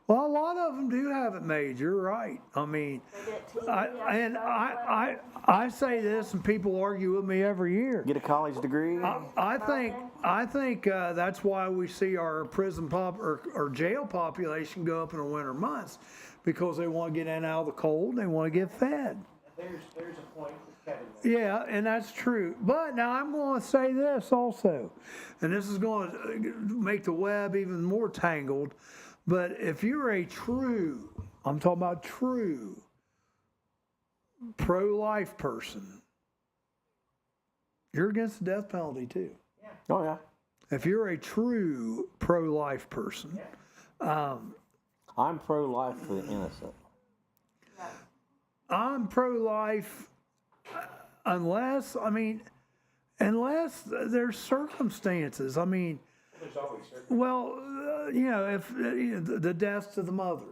Well, a lot of them do have it made. You're right. I mean, I say this, and people argue with me every year. Get a college degree. I think that's why we see our prison or jail population go up in the winter months, because they want to get in out of the cold. And they want to get fed. There's a point with Kevin. Yeah, and that's true. But now I'm going to say this also, and this is going to make the web even more tangled. But if you're I'm talking about true pro-life person, you're against the death penalty too. Oh yeah. If you're a true pro-life person, I'm pro-life for the innocent. I'm pro-life unless there's circumstances. I mean, well, if the death to the mother,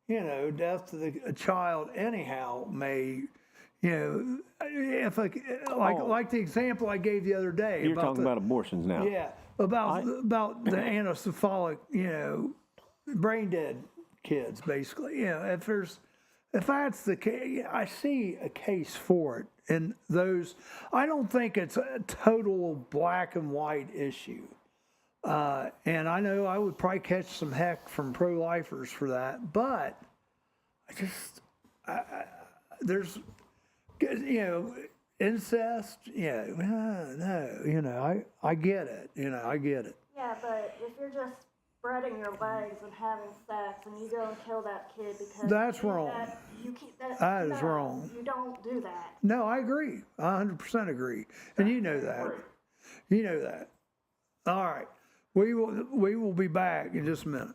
death to the child, anyhow, may, if like the example I gave the other day. You're talking about abortions now. Yeah, about the anencephalic, brain dead kids, basically. If that's the case, I see a case for it. And those, I don't think it's a total black and white issue. And I know I would probably catch some heck from pro-lifers for that, but there's, incest, no, I get it, I get it. Yeah, but if you're just spreading your legs and having sex and you go and kill that kid because That's wrong. That is wrong. You don't do that. No, I agree. I 100% agree. And you know that. You know that. All right. We will be back in just a minute.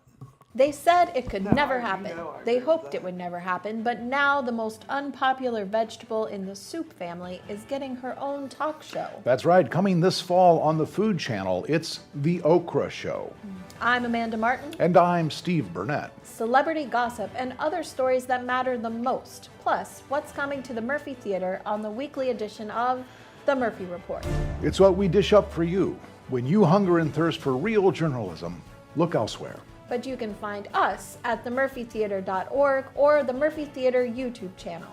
They said it could never happen. They hoped it would never happen, but now the most unpopular vegetable in the soup family is getting her own talk show. That's right. Coming this fall on the Food Channel, it's The Okra Show. I'm Amanda Martin. And I'm Steve Burnett. Celebrity gossip and other stories that matter the most. Plus, what's coming to the Murphy Theater on the weekly edition of The Murphy Report. It's what we dish up for you. When you hunger and thirst for real journalism, look elsewhere. But you can find us at themurphytheater.org or the Murphy Theater YouTube channel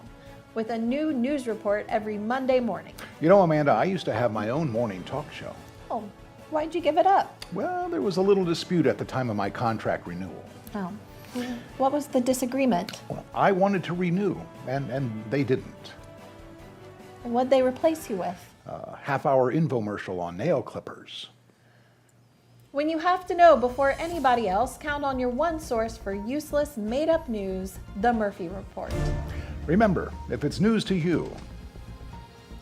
with a new news report every Monday morning. You know, Amanda, I used to have my own morning talk show. Oh, why'd you give it up? Well, there was a little dispute at the time of my contract renewal. Oh, what was the disagreement? Well, I wanted to renew, and they didn't. What'd they replace you with? A half-hour infomercial on nail clippers. When you have to know before anybody else, count on your one source for useless, made-up news, The Murphy Report. Remember, if it's news to you,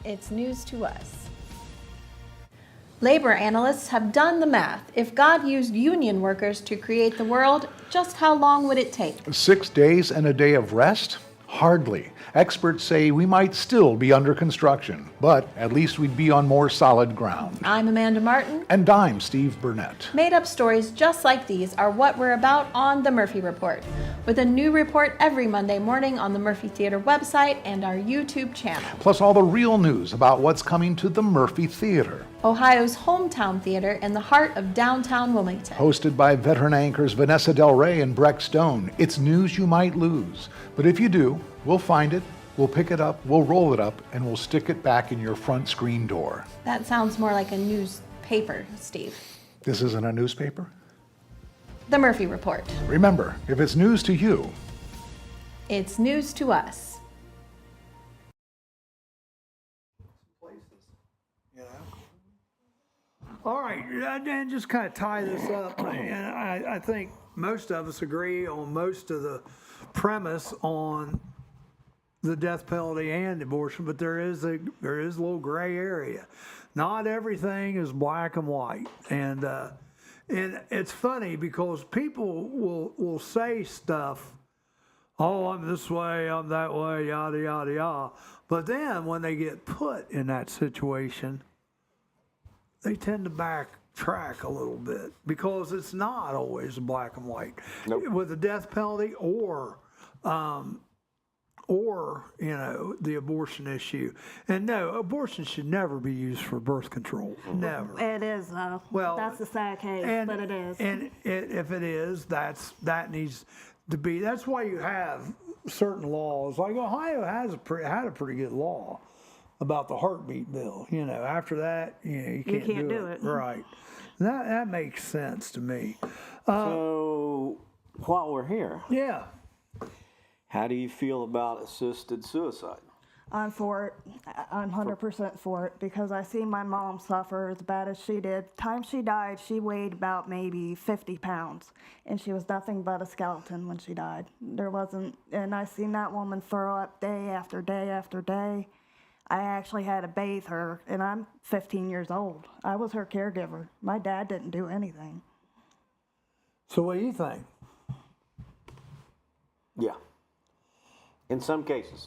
It's news to us. Labor analysts have done the math. If God used union workers to create the world, just how long would it take? 6 days and a day of rest? Hardly. Experts say we might still be under construction, but at least we'd be on more solid ground. I'm Amanda Martin. And I'm Steve Burnett. Made up stories just like these are what we're about on The Murphy Report, with a new report every Monday morning on the Murphy Theater website and our YouTube channel. Plus all the real news about what's coming to the Murphy Theater. Ohio's hometown theater in the heart of downtown Wilmington. Hosted by veteran anchors Vanessa Del Rey and Breck Stone. It's news you might lose. But if you do, we'll find it, we'll pick it up, we'll roll it up, and we'll stick it back in your front screen door. That sounds more like a newspaper, Steve. This isn't a newspaper? The Murphy Report. Remember, if it's news to you, it's news to us. All right, and just kind of tie this up, and I think most of us agree on most of the premise on the death penalty and abortion, but there is a little gray area. Not everything is black and white, and it's funny because people will say stuff, oh, I'm this way, I'm that way, yada yada yada, but then when they get put in that situation, they tend to backtrack a little bit because it's not always black and white. Nope. With the death penalty or the abortion issue. And no, abortion should never be used for birth control. Never. It is, though. Well, that's a sad case, but it is. And if it is, that needs to be. That's why you have certain laws. Like Ohio had a pretty good law about the heartbeat bill. After that, you can't do it. Right. That makes sense to me. So, while we're here, Yeah. how do you feel about assisted suicide? I'm for it. I'm 100% for it because I see my mom suffer as bad as she did. Time she died, she weighed about maybe 50 pounds, and she was nothing but a skeleton when she died. There wasn't, and I seen that woman throw up day after day after day. I actually had to bathe her, and I'm 15 years old. I was her caregiver. My dad didn't do anything. So what do you think? Yeah. In some cases.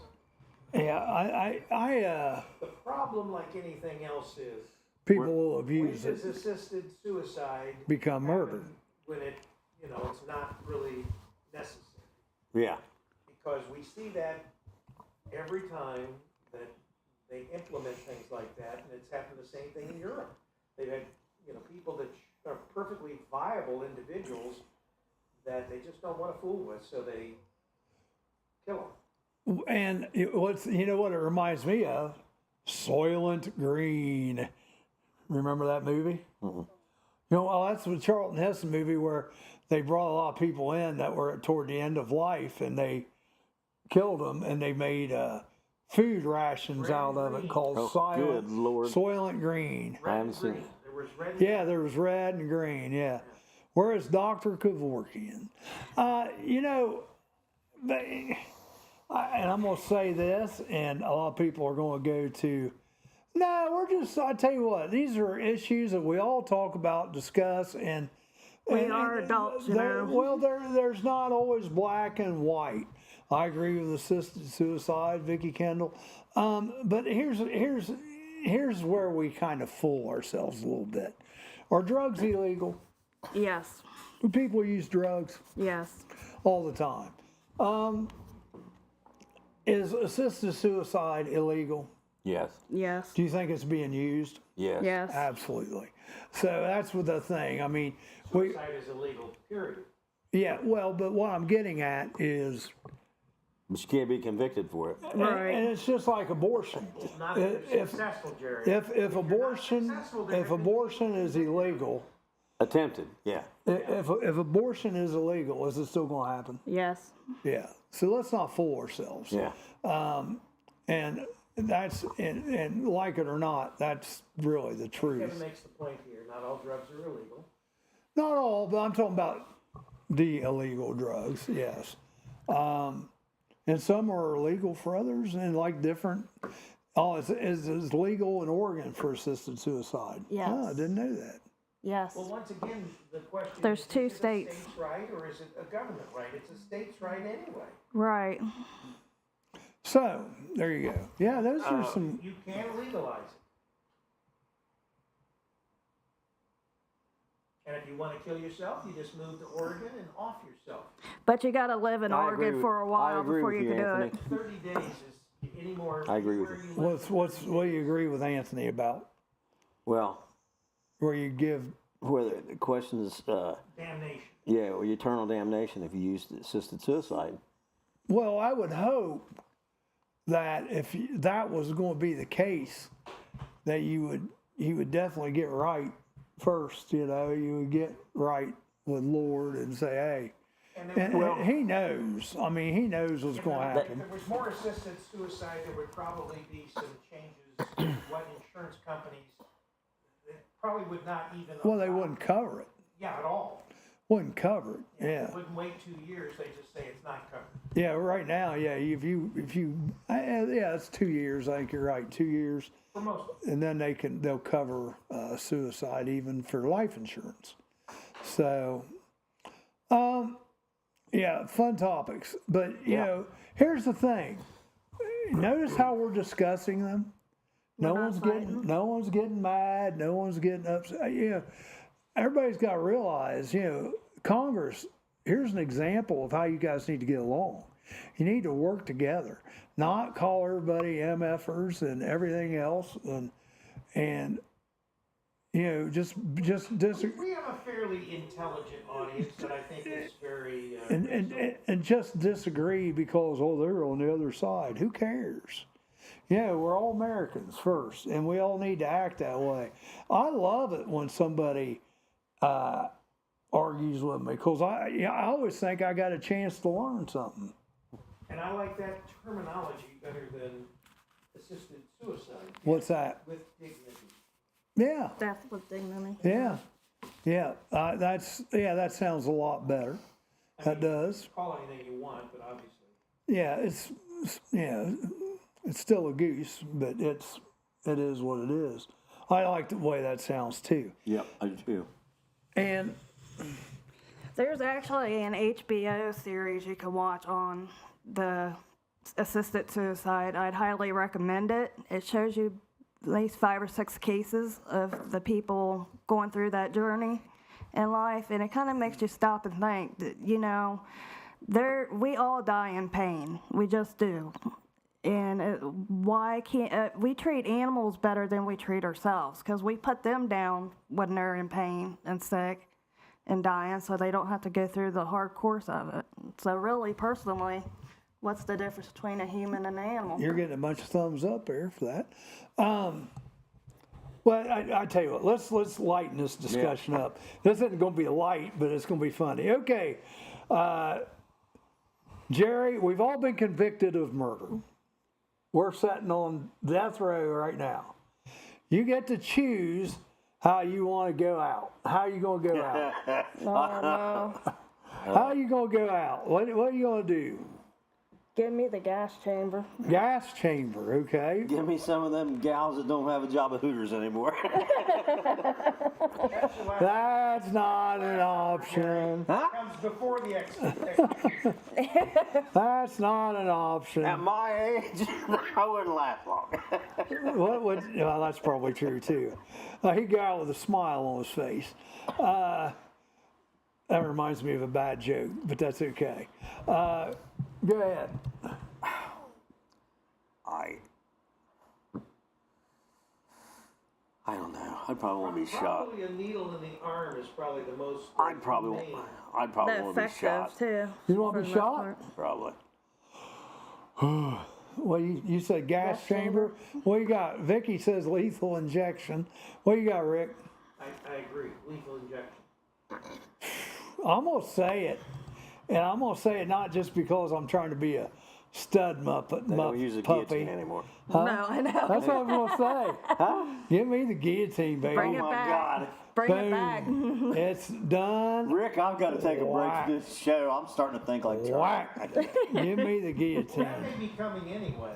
Yeah, The problem, like anything else, is people will abuse when it, does assisted suicide become murder. happen when it's not really necessary? Yeah. Because we see that every time that they implement things like that, and it's happened the same thing in Europe. They've had, people that are perfectly viable individuals that they just don't want to fool with, so they kill them. And what it reminds me of? Soylent Green. Remember that movie? Mm-hmm. That's the Charlton Heston movie where they brought a lot of people in that were toward the end of life, and they killed them, and they made food rations out of it called good Lord. Soylent Green. I haven't seen it. There was red. Yeah, there was red and green. Yeah, whereas Dr. Kevorkian, and I'm going to say this, and a lot of people are going to go to, no, I tell you what, these are issues that we all talk about, discuss, and We are adults, Well, there's not always black and white. I agree with assisted suicide, Vicki Kendall. But here's where we kind of fool ourselves a little bit. Are drugs illegal? Yes. Do people use drugs? Yes. All the time. Is assisted suicide illegal? Yes. Yes. Do you think it's being used? Yes. Yes. Absolutely. So that's what the thing. I mean, Suicide is illegal, period. yeah. Well, but what I'm getting at is, But you can't be convicted for it. Right. and it's just like abortion. Not if you're successful, Jerry. If abortion is illegal, Attempted. Yeah. if abortion is illegal, is it still going to happen? Yes. Yeah. So let's not fool ourselves. Yeah. And that's and like it or not, that's really the truth. Kevin makes the point here, not all drugs are illegal. Not all, but I'm talking about the illegal drugs. Yes. And some are illegal for others, and like different. Oh, it's legal in Oregon for assisted suicide. Yes. Oh, I didn't know that. Yes. Well, once again, the question There's is, two is it states. a state's right or is it a government right? It's a state's right anyway. Right. So, there you go. Yeah, those are some. You can legalize it. And if you want to kill yourself, you just move to Oregon and off yourself. But you got to live in I agree Oregon with- for a I while agree before with you you, can Anthony. do it. 30 days is any more. I agree with where you. live. What do you agree with Anthony about? Well, Where you give. whether the question is, Damnation. yeah, or eternal damnation if you use assisted suicide. Well, I would hope that if that was going to be the case, that you would definitely get right first. You know, you would get right with Lord and say, hey. And he knows. I mean, he knows what's going to If happen. there was more assisted suicide, there would probably be some changes to what insurance companies that probably would not even. Well, they wouldn't cover it. Yeah, at all. Wouldn't cover it. Yeah. They wouldn't wait 2 years. They just say it's not covered. Yeah. Right now, yeah. If you, yeah, it's 2 years. I think you're right. 2 years, For most. and then they'll cover suicide even for life insurance. So, yeah, fun topics. But you know, here's the thing. Notice how we're discussing them. No one's getting mad. No one's getting upset. You know, everybody's got to realize, you know, Congress. Here's an example of how you guys need to get along. You need to work together, not call everybody MFers and everything else, and you know, just We have a fairly intelligent audience that I think is very. and just disagree because they're on the other side. Who cares? Yeah, we're all Americans first, and we all need to act that way. I love it when somebody argues with me because I always think I got a chance to learn something. And I like that terminology better than assisted suicide. What's that? With dignity. Yeah, Death with dignity. yeah. That sounds a lot better. That does. Call anything you want, but obviously. Yeah, it's still a goose, but it is what it is. I like the way that sounds too. Yep, I do too. And There's actually an HBO series you can watch on the assisted suicide. I'd highly recommend it. It shows you at least 5 or 6 cases of the people going through that journey in life, and it kind of makes you stop and think that, you know, we all die in pain. We just do. And why can't we treat animals better than we treat ourselves? Because we put them down when they're in pain and sick and dying, so they don't have to go through the hard course of it. So really, personally, what's the difference between a human and an animal? you're getting a bunch of thumbs up here for that. Well, I tell you what, let's lighten this discussion up. This isn't going to be light, but it's going to be funny. Okay, Jerry, we've all been convicted of murder. We're sitting on death row right now. You get to choose how you want to go out. How are you going to go out? No. How are you going to go out? What are you going to do? Give me the gas chamber. Gas chamber, okay? Give me some of them gals that don't have a job at Hooters anymore. That's not an option. Comes before the execution. That's not an option. At my age, I wouldn't last long. Well, that's probably true too. He'd go out with a smile on his face. That reminds me of a bad joke, but that's okay. Go ahead. I don't know. I'd probably want to be shot. Probably a needle in the arm is probably the most. I'd probably humane. want to be Effective, shot. too. You want to for be the most shot? part. Probably. Well, you said gas chamber. What you got? Vicky says lethal injection. What you got, Rick? I agree. Lethal injection. I'm gonna say it, and I'm gonna say it not just because I'm trying to be a stud They don't use a puppy. guillotine anymore. Huh? No, I know. That's what I'm gonna say. Give me the guillotine, baby. Bring it Oh my back. God. Bring it back. Boom. It's done. Rick, I've got to take a break Whack. from this show. I'm starting to think like Charlie. Whack. Give me the guillotine. That may be coming anyway.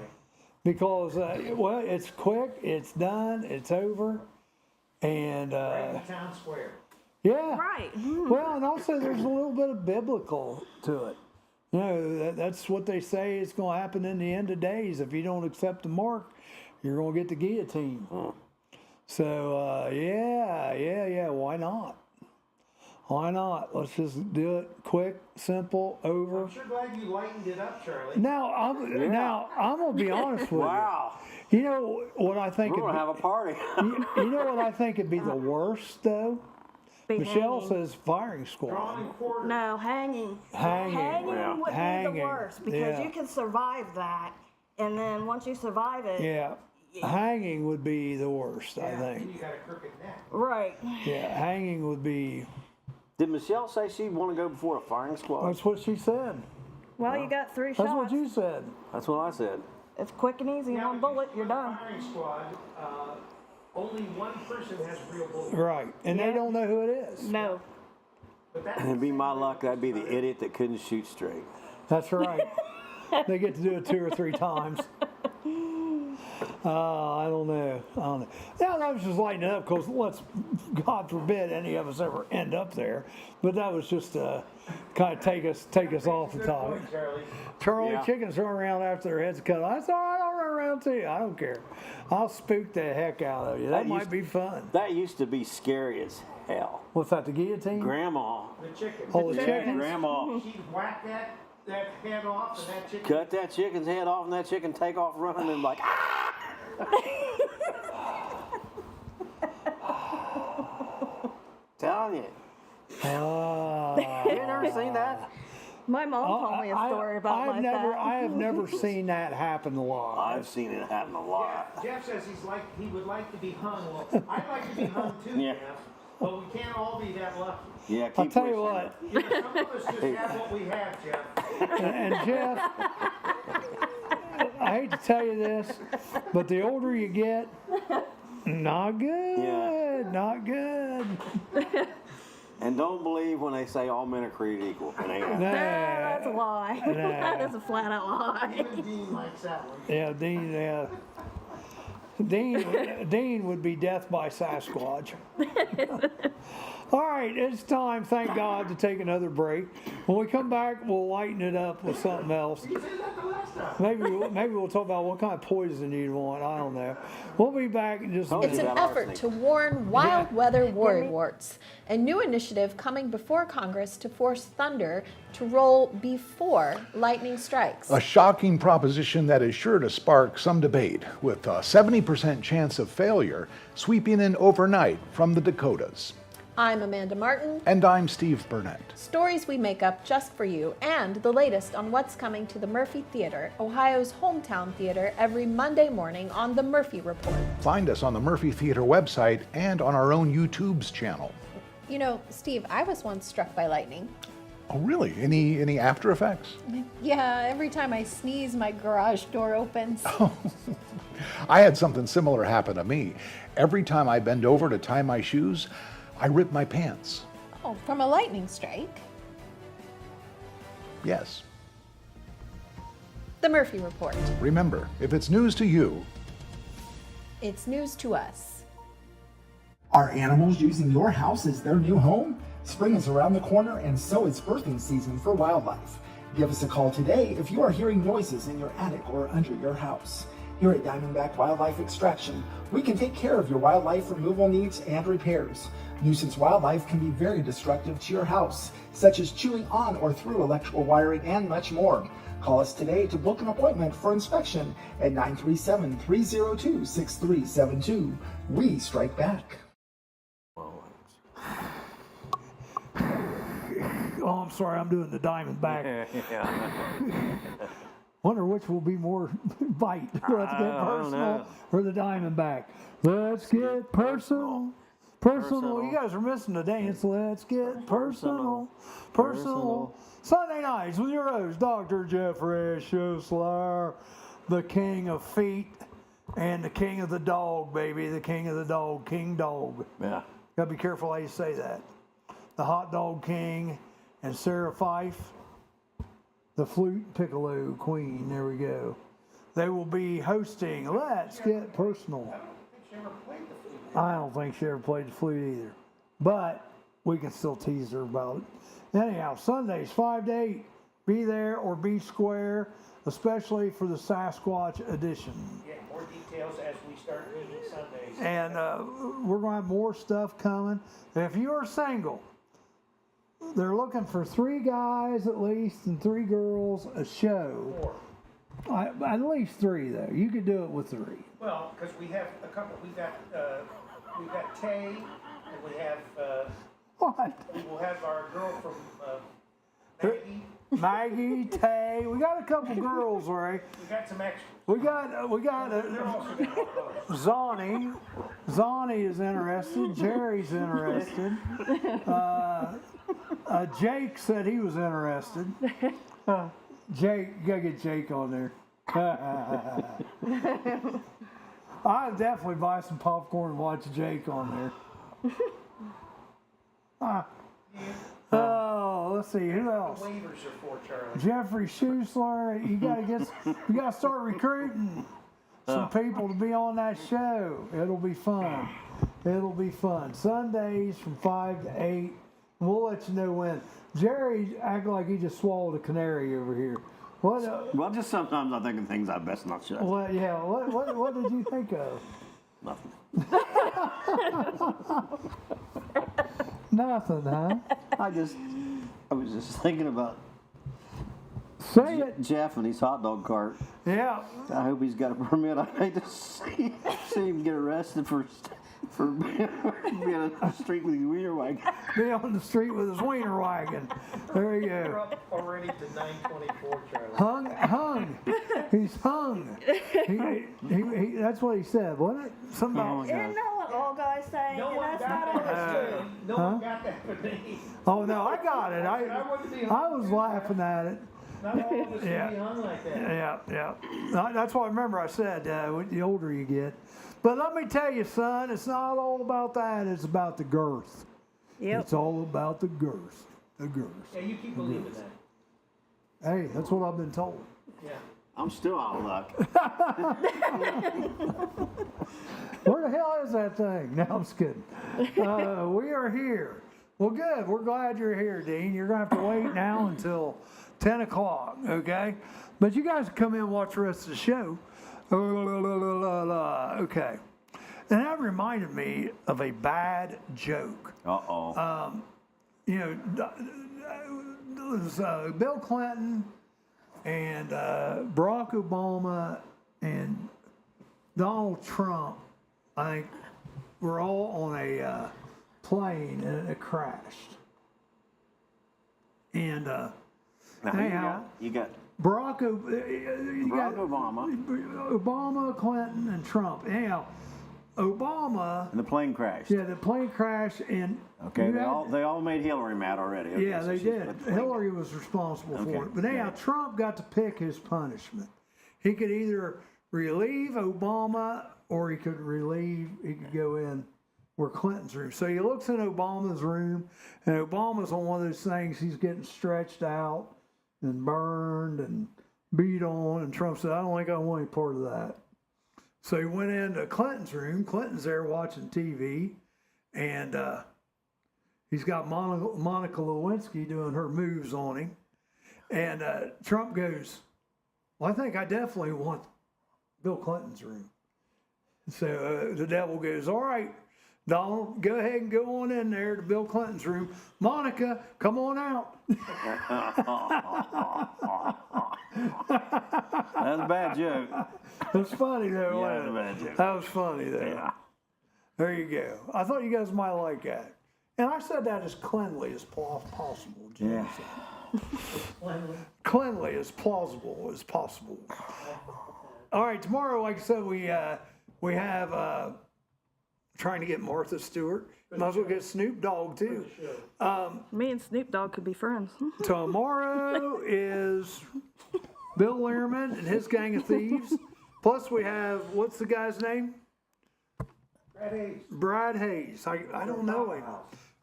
Because, well, it's quick, it's done, it's over, and, Right in town square. yeah. Right. Well, and also there's a little bit of biblical to it. You know, that's what they say is going to happen in the end of days. If you don't accept the mark, you're going to get the guillotine. So, yeah, why not? Why not? Let's just do it quick, simple, over. I'm sure glad you lightened it up, Charlie. Now, I'm going to be honest with Wow. you. You know what I think? We're going to have a party. You know what I think would be the worst, though? Be Michelle hanging. says firing squad. Drawn and quartered. No, hanging. Hanging. Hanging would be Hanging. the worst because Yeah. you can survive that, and then once you survive it, Yeah. Hanging would be the worst, I And think. you got a crooked neck. right. Yeah, hanging would be. Did Michelle say she'd want to go before a firing squad? That's what she said. Well, you got 3 That's shots. what you said. That's what I said. It's quick and easy. Now, One if bullet, you you're put a done. Firing squad. Only one person has real bullets. Right. And they don't know who it is. No. But that's And it'd be my luck that'd be the idiot that couldn't shoot straight. That's right. They get to do it 2 or 3 times. I don't know. Yeah, I was just lighting it up because God forbid any of us ever end up there. But that was just to kind of take us off the Good topic. point, Charlie. Charlie, Yeah. chickens run around after their heads cut off. That's all right, I'll run around too. I don't care. I'll spook the heck out of you. That might be fun. That used to be scary as hell. What's that, the guillotine? Grandma. The chicken. Oh, the chickens? Grandma. She'd whack that head off and that chicken. Cut that chicken's head off and that chicken take off running and like, ah! Telling you. You never seen that? My mom told me a story about I've like never, that. I have never seen that happen live. I've seen it happen a lot. Jeff says he would like to be hung. Well, I'd like to be hung too, Yeah. Jeff. But we can't all be that lucky. Yeah, keep I'll tell you wishing what, You know, some of us just have what we have, Jeff. and Jeff, I hate to tell you this, but the older you get, not good, Yeah. not good. And don't believe when they say all men are created equal. It ain't happening. That's a lie. That is a flat out lie. Even Dean likes that one. Yeah, Dean would be death by Sasquatch. All right, it's time, thank God, to take another break. When we come back, we'll lighten it up with something else. You said that the last time. Maybe we'll talk about what kind of poison you'd want. I don't know. We'll be back in just a Oh, It's minute. an About effort arsenic. to warn wild weather worrywarts. A new initiative coming before Congress to force thunder to roll before lightning strikes. A shocking proposition that is sure to spark some debate, with a 70% chance of failure sweeping in overnight from the Dakotas. I'm Amanda Martin. And I'm Steve Burnett. Stories we make up just for you, and the latest on what's coming to the Murphy Theater, Ohio's hometown theater, every Monday morning on the Murphy Report. Find us on the Murphy Theater website and on our own YouTube's channel. You know, Steve, I was once struck by lightning. Oh, really? Any after effects? Yeah, every time I sneeze, my garage door opens. I had something similar happen to me. Every time I bend over to tie my shoes, I rip my pants. Oh, from a lightning strike? Yes. The Murphy Report. Remember, if it's news to you, It's news to us. Are animals using your house as their new home? Spring is around the corner, and so is birthing season for wildlife. Give us a call today if you are hearing noises in your attic or under your house. Here at Diamondback Wildlife Extraction, we can take care of your wildlife removal needs and repairs. Nuisance wildlife can be very destructive to your house, such as chewing on or through electrical wiring and much more. Call us today to book an appointment for inspection at 937-302-6372. We strike back. Oh, I'm sorry, I'm doing the Diamondback. Wonder which will be more bite. Let's get I don't personal know. or the Diamondback. Let's get personal. Personal. You guys are missing the dance. Let's get personal. Personal. Sunday nights with your host, Dr. Jeffrey Schussler, the king of feet and the king of the dog, baby. The king of the dog, King Dog. yeah. Gotta be careful how you say that. The Hot Dog King and Sarah Fife, the Flute Piccolo Queen. There we go. They will be hosting Let's Get Personal. I don't think she ever played the flute either, but we can still tease her about it. Anyhow, Sundays 5 to 8 be there or be square, especially for the Sasquatch edition. Yeah, more details as we start meeting Sundays. And we're going to have more stuff coming. And if you're single, they're looking for 3 guys at least and 3 girls a show. 4. At least 3 though. You could do it with 3. Well, because we have a couple. We've got Tay, and we have. What? We will have our girl from Maggie. Maggie, Tay. We got a couple girls, Ray. We got some extras. We got They're also going to help us. Zonnie. Zonnie is interested. Jerry's interested. Jake said he was interested. Jake, you gotta get Jake on there. I'd definitely buy some popcorn and watch Jake on there. Oh, let's see, who else? The waivers are for Charlie. Jeffrey Schusler, you gotta start recruiting some people to be on that show. It'll be fun. It'll be fun. Sundays from 5 to 8. We'll let you know when. Jerry acting like he just swallowed a canary over here. What? Well, just sometimes I think of things I best not say. Well, yeah. What did you think of? Nothing. Nothing, huh? I was just thinking about Say it. Jeff and his hot dog cart. Yeah. I hope he's got a permit. I hate to see him get arrested for being on the street with his wiener wagon. Be on the street with his wiener wagon. There you We're go. up already to 9:24, Charlie. Hung. He's hung. He, that's what he said, wasn't it? Something about, Isn't that what all guys say? No And one that's got not always that. true. No one got that but me. oh no, I got it. I was laughing at it. Not all of us can Yeah. be hung like that. Yeah. That's what I remember I said, the older you get. But let me tell you, son, it's not all about that. It's about the girth. Yep. It's all about the girth. The girth. Yeah, you keep believing that. Hey, that's what I've been told. Yeah. I'm still out of luck. Where the hell is that thing? No, I'm just kidding. We are here. Well, good. We're glad you're here, Dean. You're going to have to wait now until 10 o'clock, okay? But you guys come in and watch the rest of the show. Okay. And that reminded me of a bad joke. Uh-oh. You know, it was Bill Clinton and Barack Obama and Donald Trump, I think, were all on a plane and it crashed. And anyhow, you got Barack Obama Obama, Clinton, and Trump. Anyhow, Obama. and the plane crashed. Yeah, the plane crashed, and Okay, they all made Hillary mad already. Okay, yeah, so they she's did. put the plane- Hillary was responsible Okay, for it. But anyhow, right. Trump got to pick his punishment. He could either relieve Obama or he could go in where Clinton's room. So he looks in Obama's room, and Obama's on one of those things, he's getting stretched out and burned and beat on, and Trump said, I don't think I want any part of that. So he went into Clinton's room. Clinton's there watching TV, and he's got Monica Lewinsky doing her moves on him. And Trump goes, well, I think I definitely want Bill Clinton's room. So the devil goes, all right, Donald, go ahead and go on in there to Bill Clinton's room. Monica, come on out. That's a bad joke. That's funny though. Yeah, wasn't that's a bad it? joke. That was funny though. Yeah. There you go. I thought you guys might like that. And I said that as cleanly as possible, Jim. Yeah. Cleanly as plausible as possible. All right, tomorrow, like I said, we have trying to get Martha Stewart. Might as well get Snoop Dogg too. Me and Snoop Dogg could be friends. Tomorrow is Bill Lehrman and his gang of thieves. Plus we have, what's the guy's name? Brad Hayes. I don't know him.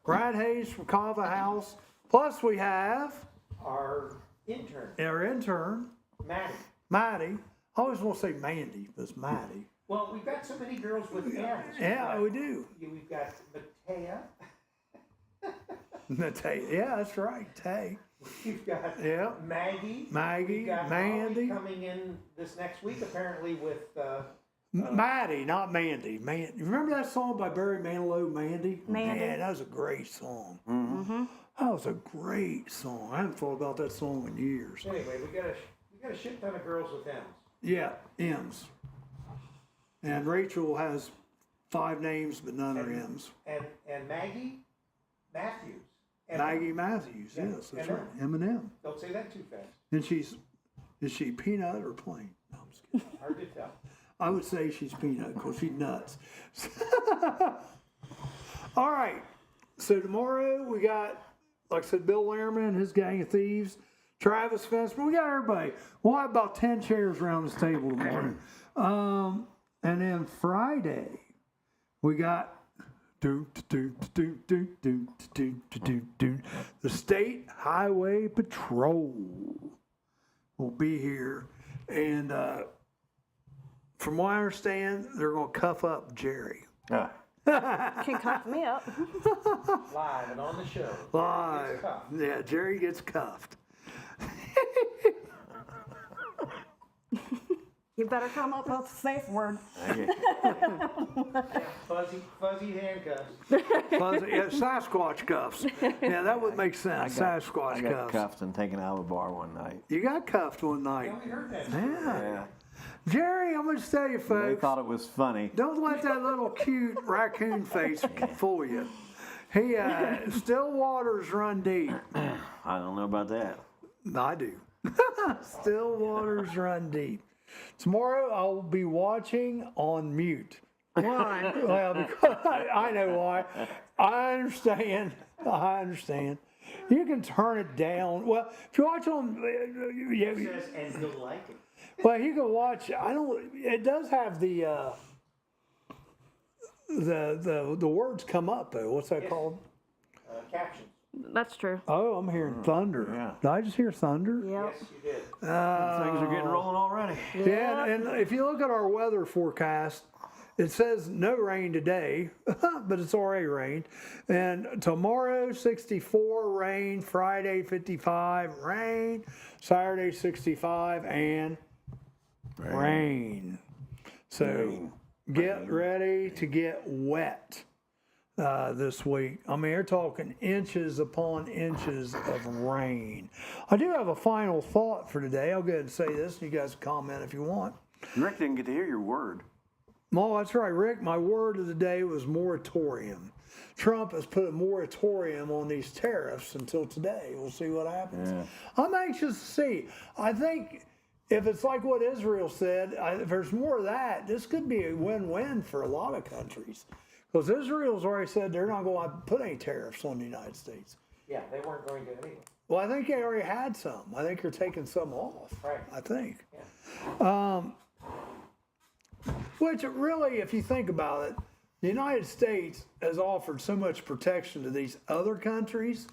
Brad Hayes from Kava House. Plus we have Our intern, Maddie. I always want to say Mandy, but it's Maddie. Well, we've got so many girls with M's. Yeah, we do. We've got Matea. Yeah, that's right, Tay. We've got Yeah. Maggie. Maggie, We've got Mandy. Molly coming in this next week, apparently with. Maddie, not Mandy. Man, you remember that song by Barry Manilow, Mandy? Mandy. Man, that was a great song. Mm-hmm. That was a great song. I haven't thought about that song in years. Anyway, we got a shit ton of girls with M's. Yeah, M's. And Rachel has 5 names, but none are M's. And Maggie Matthews. Maggie Matthews, Yeah, yes, that's M&M. right. M&M. Don't say that too fast. And is she peanut or plain? No, I'm just kidding. Hard to tell. I would say she's peanut because she's nuts. All right. So tomorrow we got, like I said, Bill Lehrman and his gang of thieves, Travis Fensman. We got everybody. We'll have about 10 chairs around this table tomorrow. And then Friday we got the State Highway Patrol will be here, and from what I understand, they're going to cuff up Jerry. Can cuff me up. Live and on the show. Live. It's tough. Yeah, Jerry gets cuffed. You better come up with a safe word. Fuzzy handcuffs. Yeah, Sasquatch cuffs. Yeah, that would make sense. Sasquatch I got cuffs. cuffed and taken out of a bar one night. You got cuffed one night. Yeah, we heard that. Yeah. Jerry, I'm going to tell you, They folks. thought it was funny. Don't let that little cute raccoon face fool you. He, still waters run deep. I don't know about that. I do. Still waters run deep. Tomorrow I'll be watching on mute. Why? Well, because I know why. I understand. You can turn it down. Well, if you watch on, It says, and he'll like it. well, you can watch. It does have the words come up though. What's that called? Captions. That's true. Oh, I'm hearing thunder. yeah. Did I just hear thunder? Yep. Yes, you did. Things are getting rolling already. Yeah, and if you look at our weather forecast, it says no rain today, but it's already rained. And tomorrow, 64, rain. Friday, 55, rain. Saturday, 65, and rain. So get ready to get wet this week. I mean, you're talking inches upon inches of rain. I do have a final thought for today. I'll go ahead and say this, and you guys comment if you want. Rick didn't get to hear your word. Well, that's right, Rick. My word of the day was moratorium. Trump has put a moratorium on these tariffs until today. We'll see what happens. Yeah. I'm anxious to see. I think if it's like what Israel said, if there's more of that, this could be a win-win for a lot of countries. Because Israel's already said they're not going to put any tariffs on the United States. Yeah, they weren't going to anyway. Well, I think they already had some. I think they're taking some off. Right. I think. Yeah. Which really, if you think about it, the United States has offered so much protection to these other countries.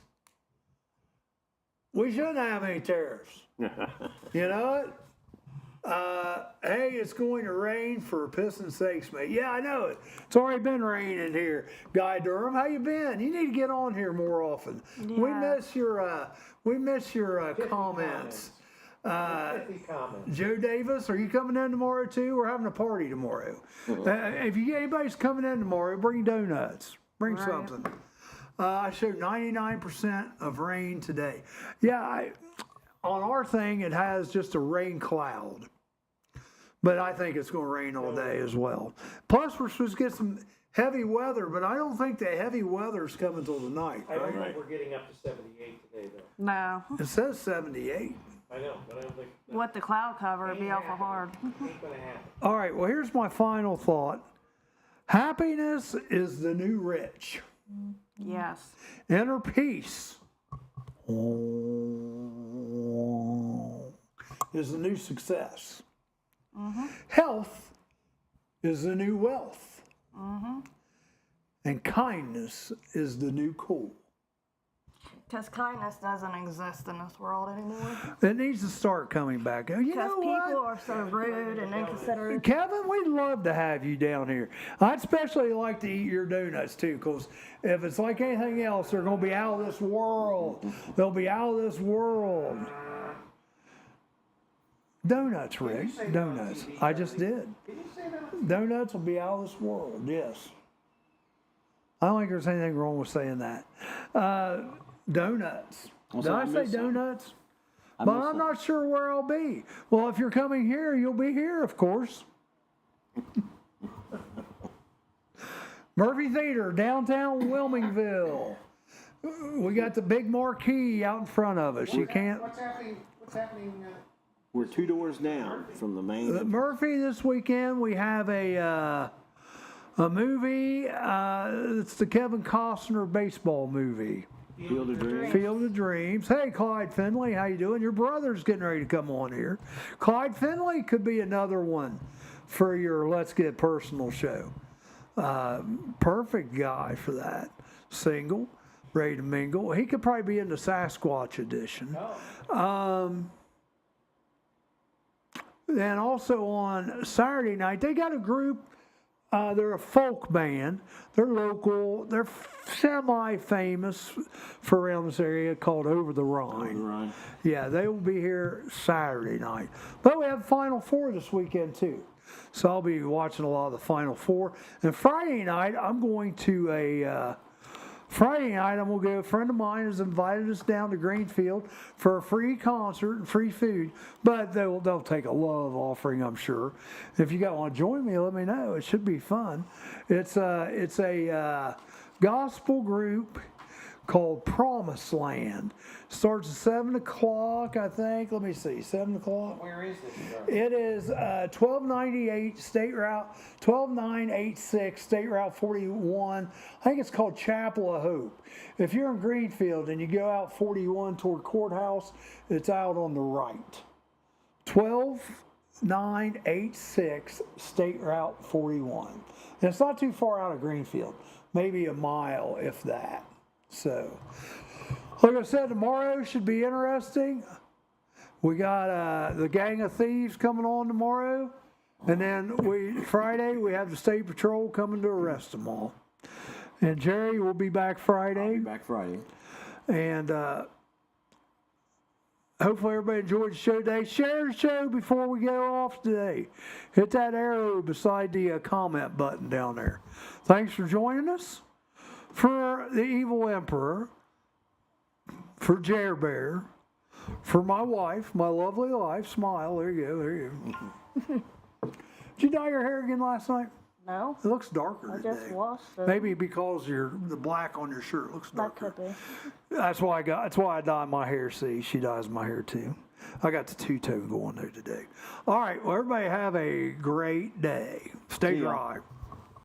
We shouldn't have any tariffs. You know it? Hey, it's going to rain for pissing sakes, mate. Yeah, I know it. It's already been raining here. Guy Durham, how you been? You need to get on here more often. We miss your comments. 50 comments. Joe Davis, are you coming in tomorrow too? We're having a party tomorrow. If anybody's coming in tomorrow, bring donuts. Bring something. I showed 99% of rain today. Yeah, on our thing, it has just a rain cloud. But I think it's going to rain all day as well. Plus, we're supposed to get some heavy weather, but I don't think the heavy weather's coming till tonight. I don't think we're getting up to 78 today, though. No. It says 78. I know, but I don't think. With the cloud cover, it'd be awful hard. Ain't gonna happen. All right, well, here's my final thought. Happiness is the new rich. Yes. Inner peace is the new success. Health is the new wealth. And kindness is the new cool. Because kindness doesn't exist in this world anymore. It needs to start coming back. You Because know people what? are so rude and inconsiderate. Kevin, we'd love to have you down here. I'd especially like to eat your donuts too, because if it's like anything else, they're going to be out of this world. They'll be out of this world. Donuts, Rick. Donuts. I just did. Donuts will be out of this world, yes. I don't think there's anything wrong with saying that. Donuts. Did I say donuts? But I'm not sure where I'll be. Well, if you're coming here, you'll be here, of course. Murphy Theater, downtown Wilmingville. We got the big marquee out in front of us. You can't. What's happening? We're 2 doors down from the main. Murphy, this weekend we have a movie. It's the Kevin Costner baseball movie. Field of Dreams. Field of Dreams. Hey, Clyde Finley, how you doing? Your brother's getting ready to come on here. Clyde Finley could be another one for your Let's Get Personal show. Perfect guy for that. Single, ready to mingle. He could probably be in the Sasquatch edition. And also on Saturday night, they got a group. They're a folk band. They're local. They're semi-famous for around this area, called Over the Rhine. Yeah, they will be here Saturday night. But we have Final Four this weekend too. So I'll be watching a lot of the Final Four. And Friday night, I'm going to a a friend of mine has invited us down to Greenfield for a free concert and free food, but they'll take a love offering, I'm sure. If you guys want to join me, let me know. It should be fun. It's a gospel group called Promised Land. Starts at 7 o'clock, I think. Let me see, 7 o'clock. Where is this? It is 1298 State Route, 12986 State Route 41. I think it's called Chapel of Hope. If you're in Greenfield and you go out 41 toward Courthouse, it's out on the right. 12986 State Route 41. And it's not too far out of Greenfield, maybe a mile, if that. So, like I said, tomorrow should be interesting. We got the Gang of Thieves coming on tomorrow. And then Friday, we have the State Patrol coming to arrest them all. And Jerry will be back Friday. I'll be back Friday. And hopefully everybody enjoyed the show today. Share the show before we go off today. Hit that arrow beside the comment button down there. Thanks for joining us. For the Evil Emperor, for Jer Bear, for my wife, my lovely wife, smile, there you go, there you go. Did you dye your hair again last night? No. It looks darker I today. just washed it. Maybe because the black on your shirt looks That darker. could be. That's why I dye my hair. See, she dyes my hair too. I got the two-tone going there today. All right, well, everybody have a great day. Stay dry.